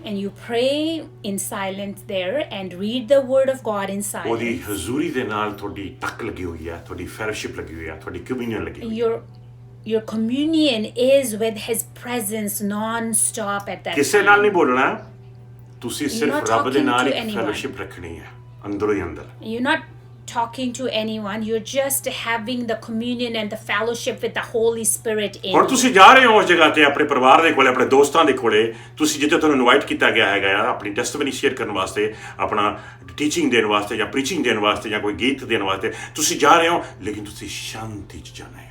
and you pray in silence there and read the word of God in ਉਹਦੀ silence. ਹਜ਼ੂਰੀ ਦੇ ਨਾਲ ਤੁਹਾਡੀ ਟੱਕ ਲੱਗੀ ਹੋਈ ਹੈ, ਤੁਹਾਡੀ ਫੈਲੋਸ਼ਿਪ ਲੱਗੀ ਹੋਈ ਹੈ, ਤੁਹਾਡੀ ਕਮਿਊਨੀਅਨ ਲੱਗੀ ਹੋਈ ਹੈ। Your communion is with His presence non-stop at that ਕਿਸੇ ਨਾਲ ਨਹੀਂ time. ਬੋਲਣਾ, ਤੁਸੀਂ You're ਸਿਰਫ not ਰੱਬ ਦੇ talking ਨਾਲ to ਇੱਕ anyone. ਫੈਲੋਸ਼ਿਪ ਰੱਖਣੀ ਹੈ, ਅੰਦਰੋਂ ਹੀ ਅੰਦਰ। You're not talking to anyone. You're just having the communion and the fellowship with the Holy Spirit in ਹੁਣ you. ਤੁਸੀਂ ਜਾ ਰਹੇ ਹੋ ਉਸ ਜਗ੍ਹਾ ਤੇ, ਆਪਣੇ ਪਰਿਵਾਰ ਦੇ ਕੋਲੇ, ਆਪਣੇ ਦੋਸਤਾਂ ਦੇ ਕੋਲੇ, ਤੁਸੀਂ ਜਿੱਥੇ ਤੁਹਾਨੂੰ ਇਨਵਾਈਟ ਕੀਤਾ ਗਿਆ ਹੈਗਾ ਆ ਆਪਣੀ ਟੈਸਟਮਨੀ ਸ਼ੇਅਰ ਕਰਨ ਵਾਸਤੇ, ਆਪਣਾ ਟੀਚਿੰਗ ਦੇਣ ਵਾਸਤੇ ਜਾਂ ਪ੍ਰੀਚਿੰਗ ਦੇਣ ਵਾਸਤੇ ਜਾਂ ਕੋਈ ਗੀਤ ਦੇਣ ਵਾਸਤੇ ਤੁਸੀਂ ਜਾ ਰਹੇ ਹੋ, ਲੇਕਿਨ ਤੁਸੀਂ ਸ਼ਾਂਤੀ 'ਚ ਜਾਣਾ ਹੈ।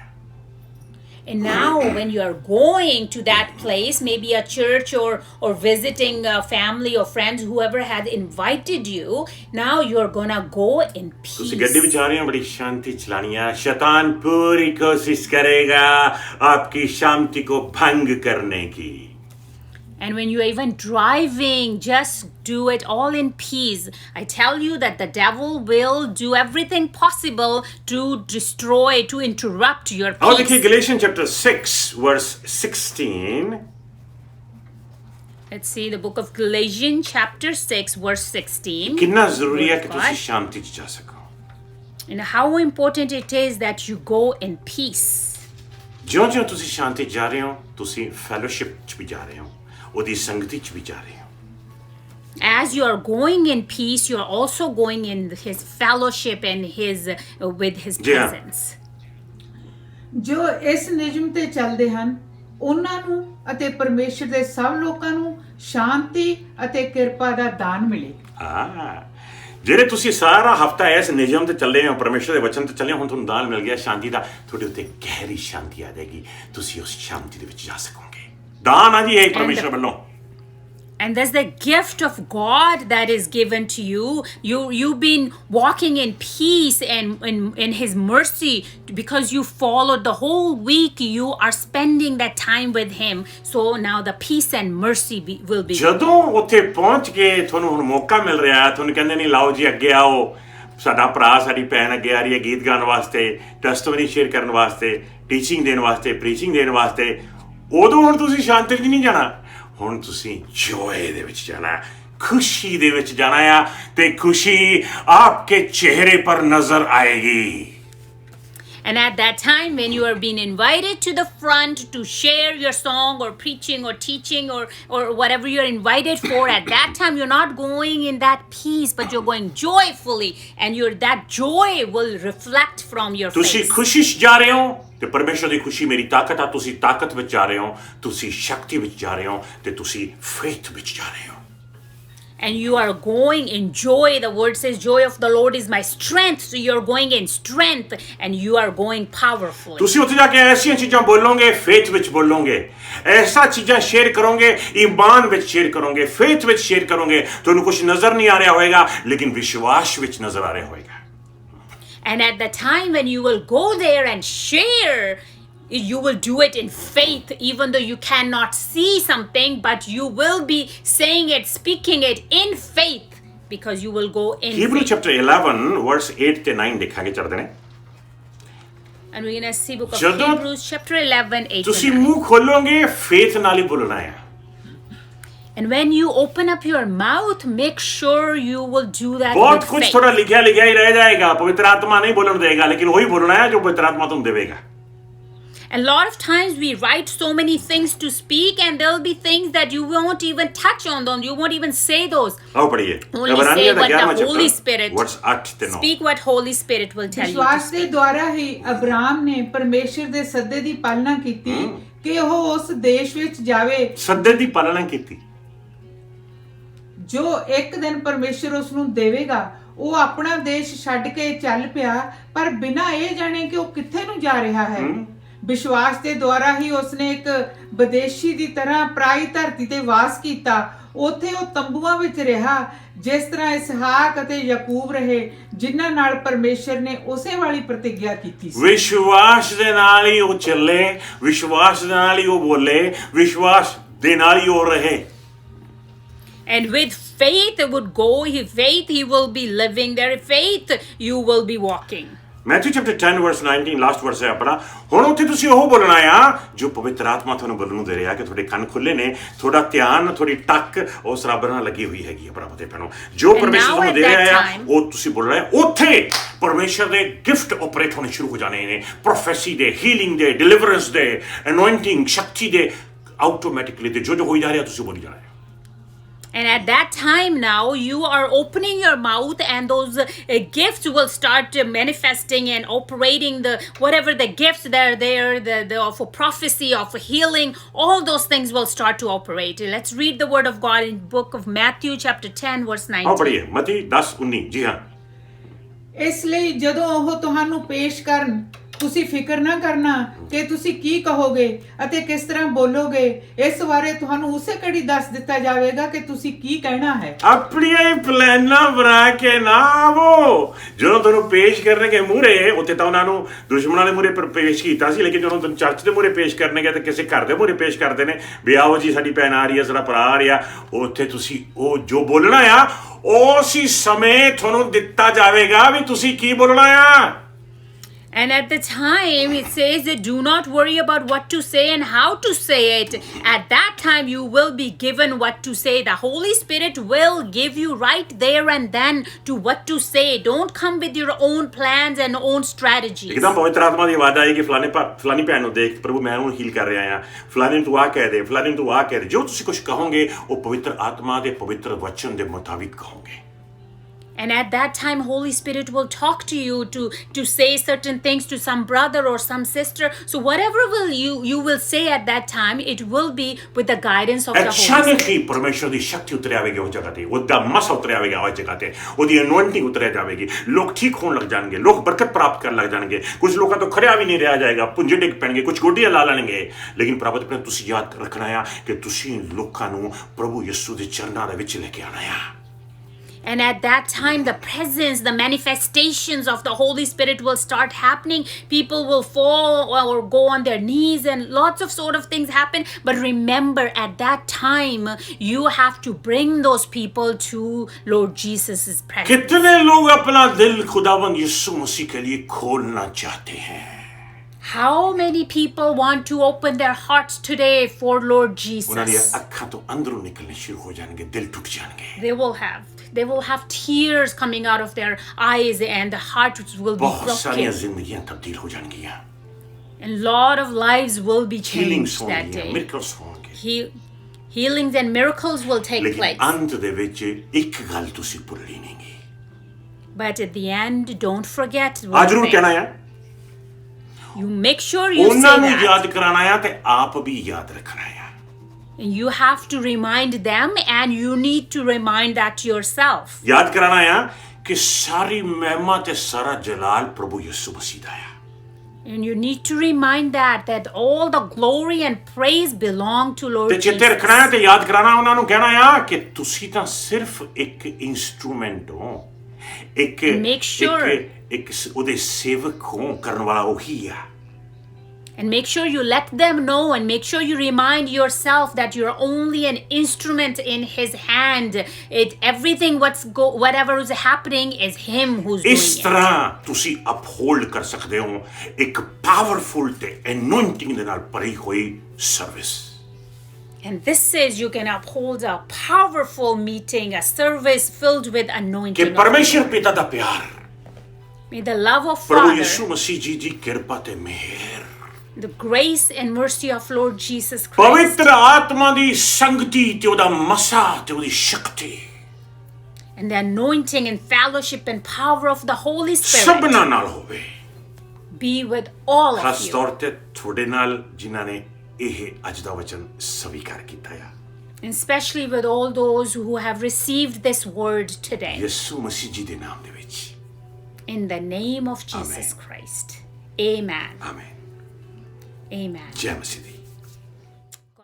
And now when you are going to that place, maybe a church or visiting a family or friends, whoever had invited you, now you're gonna go in ਤੁਸੀਂ ਗੱਡੀ ਵਿੱਚ peace. ਜਾ ਰਹੇ ਹੋ, ਬੜੀ ਸ਼ਾਂਤੀ ਚਲਾਣੀ ਹੈ। शैतान पूरी कोशिश करेगा आपकी शांति को भंग करने की। And when you're even driving, just do it all in peace. I tell you that the devil will do everything possible to destroy, to interrupt your आओ देखिए peace. Galatian chapter 6 verse 16। Let's see the book of Galatians chapter 6 verse 16. कितना जरूरी है कि Word of ਤੁਸੀਂ God. ਸ਼ਾਂਤੀ 'ਚ ਜਾ ਸਕੋ। And how important it is that you go in peace. ਜਿਉਂ-ਜਿਉਂ ਤੁਸੀਂ ਸ਼ਾਂਤੀ 'ਚ ਜਾ ਰਹੇ ਹੋ, ਤੁਸੀਂ ਫੈਲੋਸ਼ਿਪ 'ਚ ਵੀ ਜਾ ਰਹੇ ਹੋ, ਉਹਦੀ ਸੰਗਤੀ 'ਚ ਵੀ ਜਾ ਰਹੇ ਹੋ। As you are going in peace, you are also going in His fellowship and with His Yeah. presence. ਜੋ ਇਸ ਨਿਯਮ ਤੇ ਚੱਲਦੇ ਹਨ ਉਹਨਾਂ ਨੂੰ ਅਤੇ ਪਰਮੇਸ਼ਰ ਦੇ ਸਭ ਲੋਕਾਂ ਨੂੰ ਸ਼ਾਂਤੀ ਅਤੇ ਕਿਰਪਾ ਦਾ ਦਾਨ ਮਿਲੇ। ਜਿਹੜੇ ਤੁਸੀਂ ਸਾਰਾ ਹਫਤਾ ਇਸ ਨਿਯਮ ਤੇ ਚੱਲੇ ਹੋ, ਪਰਮੇਸ਼ਰ ਦੇ ਵਚਨ ਤੇ ਚੱਲੇ ਹੋ, ਹੁਣ ਤੁਹਾਨੂੰ ਦਾਨ ਮਿਲ ਗਿਆ ਸ਼ਾਂਤੀ ਦਾ, ਤੁਹਾਡੇ ਉੱਤੇ ਗਹਿਰੀ ਸ਼ਾਂਤੀ ਆ ਜਾਏਗੀ, ਤੁਸੀਂ ਉਸ ਸ਼ਾਂਤੀ ਦੇ ਵਿੱਚ ਜਾ ਸਕੋਗੇ। ਦਾਨ ਆ ਜੀ ਇਹ ਪਰਮੇਸ਼ਰ ਵੱਲੋਂ। And there's the gift of God that is given to you. You've been walking in peace and in His mercy because you followed the whole week. You are spending that time with Him. So now the peace and mercy will be. ਜਦੋਂ ਉੱਥੇ ਪਹੁੰਚ ਕੇ ਤੁਹਾਨੂੰ ਹੁਣ ਮੌਕਾ ਮਿਲ ਰਿਹਾ ਹੈ, ਤੁਹਾਨੂੰ ਕਹਿੰਦੇ ਨਹੀਂ ਲਾਓ ਜੀ ਅੱਗੇ ਆਓ, ਸਾਡਾ ਭਰਾ ਸਾਡੀ ਭੈਣ ਅੱਗੇ ਆ ਰਹੀ ਹੈ ਗੀਤ ਗਾਉਣ ਵਾਸਤੇ, ਟੈਸਟਮਨੀ ਸ਼ੇਅਰ ਕਰਨ ਵਾਸਤੇ, ਟੀਚਿੰਗ ਦੇਣ ਵਾਸਤੇ, ਪ੍ਰੀਚਿੰਗ ਦੇਣ ਵਾਸਤੇ, ਉਦੋਂ ਹੁਣ ਤੁਸੀਂ ਸ਼ਾਂਤੀ 'ਚ ਨਹੀਂ ਜਾਣਾ, ਹੁਣ ਤੁਸੀਂ ਜੋਏ ਦੇ ਵਿੱਚ ਜਾਣਾ, ਖੁਸ਼ੀ ਦੇ ਵਿੱਚ ਜਾਣਾ ਆ, ਤੇ ਖੁਸ਼ੀ ਆਪਕੇ ਚਿਹਰੇ ਪਰ ਨਜ਼ਰ ਆਏਗੀ। And at that time, when you are being invited to the front to share your song or preaching or teaching or whatever you're invited for, at that time you're not going in that peace, but you're going joyfully, and that joy will reflect from your ਤੁਸੀਂ face. ਖੁਸ਼ੀ 'ਚ ਜਾ ਰਹੇ ਹੋ ਤੇ ਪਰਮੇਸ਼ਰ ਦੀ ਖੁਸ਼ੀ ਮੇਰੀ ਤਾਕਤ ਆ, ਤੁਸੀਂ ਤਾਕਤ ਵਿੱਚ ਜਾ ਰਹੇ ਹੋ, ਤੁਸੀਂ ਸ਼ਕਤੀ ਵਿੱਚ ਜਾ ਰਹੇ ਹੋ, ਤੇ ਤੁਸੀਂ ਫੇਥ ਵਿੱਚ ਜਾ ਰਹੇ ਹੋ। And you are going in joy. The word says, joy of the Lord is my strength. So you're going in strength and you are going powerfully. ਤੁਸੀਂ ਉੱਥੇ ਜਾ ਕੇ ਐਸੀਆਂ ਚੀਜ਼ਾਂ ਬੋਲੋਗੇ, ਫੇਥ ਵਿੱਚ ਬੋਲੋਗੇ, ਐਸਾ ਚੀਜ਼ਾਂ ਸ਼ੇਅਰ ਕਰੋਗੇ, ਈਮਾਨ ਵਿੱਚ ਸ਼ੇਅਰ ਕਰੋਗੇ, ਫੇਥ ਵਿੱਚ ਸ਼ੇਅਰ ਕਰੋਗੇ, ਤੁਹਾਨੂੰ ਕੁਝ ਨਜ਼ਰ ਨਹੀਂ ਆ ਰਿਹਾ ਹੋਏਗਾ, ਲੇਕਿਨ ਵਿਸ਼ਵਾਸ ਵਿੱਚ ਨਜ਼ਰ ਆ ਰਿਹਾ ਹੋਏਗਾ। And at the time when you will go there and share, you will do it in faith, even though you cannot see something, but you will be saying it, speaking it in faith, because you will go in Hebrew faith. chapter 11 verse 8 ਤੇ 9 ਦੇਖਾਂਗੇ ਚੜਦੇ ਨੇ। And we're going to see book of ਜਦੋਂ Hebrews chapter 11, 8 ਤੁਸੀਂ to 9. ਮੂੰਹ ਖੋਲੋਗੇ, ਫੇਥ ਨਾਲ ਹੀ ਬੋਲਣਾ ਹੈ। And when you open up your mouth, make sure you will do that ਬਹੁਤ with ਕੁਝ faith. ਥੋੜਾ ਲਿਖਿਆ ਹੀ ਰਹਿ ਜਾਏਗਾ, ਪਵਿੱਤਰ ਆਤਮਾ ਨਹੀਂ ਬੋਲਣ ਦੇਗਾ, ਲੇਕਿਨ ਉਹੀ ਬੋਲਣਾ ਹੈ ਜੋ ਪਵਿੱਤਰ ਆਤਮਾ ਤੁਹਾਨੂੰ ਦੇਵੇਗਾ। A lot of times we write so many things to speak, and there'll be things that you won't even touch on them. You won't even say those. ਆਓ ਪੜੀਏ Only ਇਬਰਾਨੀਆਂ say the what the 11ਵਾਂ Holy chapter Spirit ਵਰਸ 8 ਤੇ 9। Speak what Holy Spirit will tell you. to ਵਿਸ਼ਵਾਸ speak. ਦੇ ਦੁਆਰਾ ਹੀ ਅਬਰਾਮ ਨੇ ਪਰਮੇਸ਼ਰ ਦੇ ਸੱਦੇ ਦੀ ਪਾਲਣਾ ਕੀਤੀ ਕਿ ਉਹ ਉਸ ਦੇਸ਼ ਵਿੱਚ ਜਾਵੇ ਸੱਦੇ ਦੀ ਪਾਲਣਾ ਕੀਤੀ। ਜੋ ਇੱਕ ਦਿਨ ਪਰਮੇਸ਼ਰ ਉਸ ਨੂੰ ਦੇਵੇਗਾ। ਉਹ ਆਪਣਾ ਦੇਸ਼ ਛੱਡ ਕੇ ਚੱਲ ਪਿਆ, ਪਰ ਬਿਨਾਂ ਇਹ ਜਾਣੇ ਕਿ ਉਹ ਕਿੱਥੇ ਨੂੰ ਜਾ ਰਿਹਾ ਹੈ। ਵਿਸ਼ਵਾਸ ਦੇ ਦੁਆਰਾ ਹੀ ਉਸਨੇ ਇੱਕ ਵਿਦੇਸ਼ੀ ਦੀ ਤਰ੍ਹਾਂ ਪਰਾਈ ਧਰਤੀ ਤੇ ਵਾਸ ਕੀਤਾ। ਉੱਥੇ ਉਹ ਤੰਬੂਆਂ ਵਿੱਚ ਰਿਹਾ, ਜਿਸ ਤਰ੍ਹਾਂ ਇਸਹਾਕ ਅਤੇ ਯਾਕੂਬ ਰਹੇ, ਜਿਨ੍ਹਾਂ ਨਾਲ ਪਰਮੇਸ਼ਰ ਨੇ ਉਸੇ ਵਾਲੀ ਪ੍ਰਤਿਗਿਆ ਕੀਤੀ ਸੀ। ਵਿਸ਼ਵਾਸ ਦੇ ਨਾਲ ਹੀ ਉਹ ਚੱਲੇ, ਵਿਸ਼ਵਾਸ ਦੇ ਨਾਲ ਹੀ ਉਹ ਬੋਲੇ, ਵਿਸ਼ਵਾਸ ਦੇ ਨਾਲ ਹੀ ਉਹ ਰਹੇ। And with faith it would go, faith he will be living there, faith you will be walking. Matthew chapter 10 verse 19 last verse ਹੈ ਆਪਣਾ। ਹੁਣ ਉੱਥੇ ਤੁਸੀਂ ਉਹ ਬੋਲਣਾ ਆ ਜੋ ਪਵਿੱਤਰ ਆਤਮਾ ਤੁਹਾਨੂੰ ਬੋਲਣ ਨੂੰ ਦੇ ਰਿਹਾ ਕਿ ਤੁਹਾਡੇ ਕੰਨ ਖੁੱਲੇ ਨੇ, ਤੁਹਾਡਾ ਧਿਆਨ, ਤੁਹਾਡੀ ਟੱਕ ਉਸ ਰੱਬ ਨਾਲ ਲੱਗੀ ਹੋਈ ਹੈਗੀ ਆ ਭਰਾ ਤੇ ਭੈਣੋ। ਜੋ ਪਰਮੇਸ਼ਰ ਤੁਹਾਨੂੰ ਦੇ ਰਿਹਾ ਆ ਉਹ ਤੁਸੀਂ ਬੋਲਣਾ ਹੈ। ਉੱਥੇ ਪਰਮੇਸ਼ਰ ਦੇ ਗਿਫਟ ਆਪਰੇਟ ਹੋਣੇ ਸ਼ੁਰੂ ਹੋ ਜਾਣੇ ਨੇ, ਪ੍ਰੋਫੈਸੀ ਦੇ, ਹੀਲਿੰਗ ਦੇ, ਡਿਲੀਵਰੈਂਸ ਦੇ, ਅਨੋਇੰਟਿੰਗ, ਸ਼ਕਤੀ ਦੇ, ਆਟੋਮੈਟਿਕਲੀ ਤੇ ਜੋ ਹੋਈ ਜਾ ਰਿਹਾ ਤੁਸੀਂ ਬੋਲੀ ਜਾਣਾ ਹੈ। And at that time now, you are opening your mouth and those gifts will start manifesting and operating, the whatever the gifts that are there, the of prophecy, of healing, all those things will start to operate. Let's read the word of God in book of Matthew chapter 10 verse 19. ਆਓ ਪੜ੍ਹੀਏ ਮਤੀ 10:19 ਜੀ ਹਾਂ। ਇਸ ਲਈ ਜਦੋਂ ਉਹ ਤੁਹਾਨੂੰ ਪੇਸ਼ ਕਰਨ, ਤੁਸੀਂ ਫਿਕਰ ਨਾ ਕਰਨਾ ਕਿ ਤੁਸੀਂ ਕੀ ਕਹੋਗੇ ਅਤੇ ਕਿਸ ਤਰ੍ਹਾਂ ਬੋਲੋਗੇ। ਇਸ ਬਾਰੇ ਤੁਹਾਨੂੰ ਉਸੇ ਘੜੀ ਦੱਸ ਦਿੱਤਾ ਜਾਵੇਗਾ ਕਿ ਤੁਸੀਂ ਕੀ ਕਹਿਣਾ ਹੈ। ਆਪਣੀਆਂ ਹੀ ਪਲਾਨਾਂ ਬਣਾ ਕੇ ਨਾ ਆਵੋ। ਜਦੋਂ ਤੁਹਾਨੂੰ ਪੇਸ਼ ਕਰਨਗੇ ਮੂਹਰੇ, ਉੱਥੇ ਤਾਂ ਉਹਨਾਂ ਨੂੰ ਦੁਸ਼ਮਣਾਂ ਦੇ ਮੂਹਰੇ ਪੇਸ਼ ਕੀਤਾ ਸੀ, ਲੇਕਿਨ ਜਦੋਂ ਤੁਹਾਨੂੰ ਚਰਚ ਦੇ ਮੂਹਰੇ ਪੇਸ਼ ਕਰਨਗੇ ਤੇ ਕਿਸੇ ਘਰ ਦੇ ਮੂਹਰੇ ਪੇਸ਼ ਕਰਦੇ ਨੇ ਵੀ ਆਓ ਜੀ ਸਾਡੀ ਭੈਣ ਆ ਰਹੀ ਹੈ, ਸਾਡਾ ਭਰਾ ਆ ਰਿਹਾ, ਉੱਥੇ ਤੁਸੀਂ ਉਹ ਜੋ ਬੋਲਣਾ ਆ ਉਸੇ ਸਮੇਂ ਤੁਹਾਨੂੰ ਦਿੱਤਾ ਜਾਵੇਗਾ ਵੀ ਤੁਸੀਂ ਕੀ ਬੋਲਣਾ ਆ। And at the time, it says that do not worry about what to say and how to say it. At that time, you will be given what to say. The Holy Spirit will give you right there and then to what to say. Don't come with your own plans and own strategies. ਇੱਕਦਮ ਪਵਿੱਤਰ ਆਤਮਾ ਦੀ ਆਵਾਜ਼ ਆਏਗੀ, ਫਲਾਨੀ ਭੈਣ ਨੂੰ ਦੇਖ, ਪ੍ਰਭੂ ਮੈਂ ਉਹਨੂੰ ਹੀਲ ਕਰ ਰਿਹਾ ਆ, ਫਲਾਨੀ ਨੂੰ ਤੂੰ ਆ ਕਹਿ ਦੇ, ਫਲਾਨੀ ਨੂੰ ਤੂੰ ਆ ਕਹਿ ਦੇ। ਜੋ ਤੁਸੀਂ ਕੁਝ ਕਹੋਗੇ ਉਹ ਪਵਿੱਤਰ ਆਤਮਾ ਦੇ ਪਵਿੱਤਰ ਵਚਨ ਦੇ ਮੁਤਾਬਿਕ ਕਹੋਗੇ। And at that time, Holy Spirit will talk to you to say certain things to some brother or some sister. So whatever you will say at that time, it will be with the guidance of the Holy ਅਚਾਨਕ Spirit. ਹੀ ਪਰਮੇਸ਼ਰ ਦੀ ਸ਼ਕਤੀ ਉਤਰ ਆਵੇਗੀ ਉਸ ਜਗ੍ਹਾ ਤੇ, ਉਹਦਾ ਮਸਾ ਉਤਰ ਆਵੇਗਾ ਉਸ ਜਗ੍ਹਾ ਤੇ, ਉਹਦੀ ਅਨੋਇੰਟਿੰਗ ਉਤਰ ਜਾਵੇਗੀ, ਲੋਕ ਠੀਕ ਹੋਣ ਲੱਗ ਜਾਣਗੇ, ਲੋਕ ਬਰਕਤ ਪ੍ਰਾਪਤ ਕਰਨ ਲੱਗ ਜਾਣਗੇ। ਕੁਝ ਲੋਕਾਂ ਤੋਂ ਖੜਿਆ ਵੀ ਨਹੀਂ ਰਿਹਾ ਜਾਏਗਾ, ਪੁੰਜੇ ਡਿੱਗ ਪੈਣਗੇ, ਕੁਝ ਗੋਡੀਆਂ ਲਾ ਲੈਣਗੇ। ਲੇਕਿਨ ਪ੍ਰਭੂ ਦੇ ਤੁਸੀਂ ਯਾਦ ਰੱਖਣਾ ਆ ਕਿ ਤੁਸੀਂ ਲੋਕਾਂ ਨੂੰ ਪ੍ਰਭੂ ਯਿਸੂ ਦੇ ਚਰਨਾਂ ਦੇ ਵਿੱਚ ਲੈ ਕੇ ਆਉਣਾ ਆ। And at that time, the presence, the manifestations of the Holy Spirit will start happening. People will fall or go on their knees and lots of sort of things happen. But remember, at that time, you have to bring those people to Lord Jesus' presence. कितने लोग अपना दिल खुदावंद यीशु मसीह के लिए खोलना चाहते हैं? How many people want to open their hearts today for Lord Jesus? ਉਹਨਾਂ ਦੀਆਂ ਅੱਖਾਂ ਤੋਂ ਅੰਦਰੋਂ ਨਿਕਲਣੇ ਸ਼ੁਰੂ ਹੋ ਜਾਣਗੇ, ਦਿਲ ਟੁੱਟ ਜਾਣਗੇ। They will have tears coming out of their eyes and the hearts will be ਬਹੁਤ ਸਾਰੀਆਂ broken. ਜ਼ਿੰਦਗੀਆਂ ਤਬਦੀਲ ਹੋ ਜਾਣਗੀਆਂ। And lot of lives will be ਹੀਲਿੰਗਸ changed that ਹੋਣਗੀਆਂ, day. ਮਿਰਕਲਸ ਹੋਣਗੇ। Healings and miracles will take ਲੇਕਿਨ place. ਅੰਤ ਦੇ ਵਿੱਚ ਇੱਕ ਗੱਲ ਤੁਸੀਂ ਭੁੱਲਣੀ ਨਹੀਂਗੀ। But at the end, don't forget ਆ one ਜ਼ਰੂਰ thing. ਕਹਿਣਾ ਆ, You make sure you say ਉਹਨਾਂ ਨੂੰ that. ਯਾਦ ਕਰਾਉਣਾ ਆ ਤੇ ਆਪ ਵੀ ਯਾਦ ਰੱਖਣਾ ਆ। And you have to remind them and you need to remind that yourself. ਯਾਦ ਕਰਾਉਣਾ ਆ ਕਿ ਸਾਰੀ ਮਹਿਮਾ ਤੇ ਸਾਰਾ ਜਲਾਲ ਪ੍ਰਭੂ ਯਿਸੂ ਮਸੀਹ ਦਾ ਆ। And you need to remind that all the glory and praise belong to Lord ਤੇ ਚੇਤੇ ਰੱਖਣਾ ਹੈ Jesus. ਤੇ ਯਾਦ ਕਰਾਉਣਾ ਉਹਨਾਂ ਨੂੰ ਕਹਿਣਾ ਆ ਕਿ ਤੁਸੀਂ ਤਾਂ ਸਿਰਫ ਇੱਕ ਇਨਸਟਰੂਮੈਂਟ ਹੋ, ਇੱਕ Make sure- ਇੱਕ ਉਹਦੇ ਸੇਵਕ ਹੋ, ਕਰਨ ਵਾਲਾ ਉਹੀ ਆ। And make sure you let them know and make sure you remind yourself that you're only an instrument in his hand. Everything whatever is happening is him who's ਇਸ doing it. ਤਰ੍ਹਾਂ ਤੁਸੀਂ ਅਪਹੋਲਡ ਕਰ ਸਕਦੇ ਹੋ ਇੱਕ ਪਾਵਰਫੁਲ ਤੇ ਅਨੋਇੰਟਿੰਗ ਦੇ ਨਾਲ ਭਰੀ ਹੋਈ service. And this is you can uphold a powerful meeting, a service filled with ਕਿ anointing. of ਪਰਮੇਸ਼ਰ God. ਪਿਤਾ ਦਾ ਪਿਆਰ, May the love of ਪ੍ਰਭੂ Father, ਯਿਸੂ ਮਸੀਹ ਜੀ ਦੀ ਕਿਰਪਾ ਤੇ ਮਿਹਰ, the grace and mercy of Lord Jesus Christ, ਪਵਿੱਤਰ ਆਤਮਾ ਦੀ ਸੰਗਤੀ ਤੇ ਉਹਦਾ ਮਸਾ ਤੇ ਉਹਦੀ ਸ਼ਕਤੀ and the anointing and fellowship and power of the Holy Spirit ਸਭਨਾਂ ਨਾਲ ਹੋਵੇ। be with all ਖਾਸ of you. ਤੌਰ ਤੇ ਤੁਹਾਡੇ ਨਾਲ ਜਿਨ੍ਹਾਂ ਨੇ ਇਹ ਅੱਜ ਦਾ ਵਚਨ ਸਵੀਕਾਰ ਕੀਤਾ ਆ। And especially with all those who have received this word today. ਯਿਸੂ ਮਸੀਹ ਜੀ ਦੇ ਨਾਮ ਦੇ ਵਿੱਚ In the name of Jesus Amen. Christ. Amen. Amen. Amen. ਜੈ ਮਸੀਹ ਦੀ।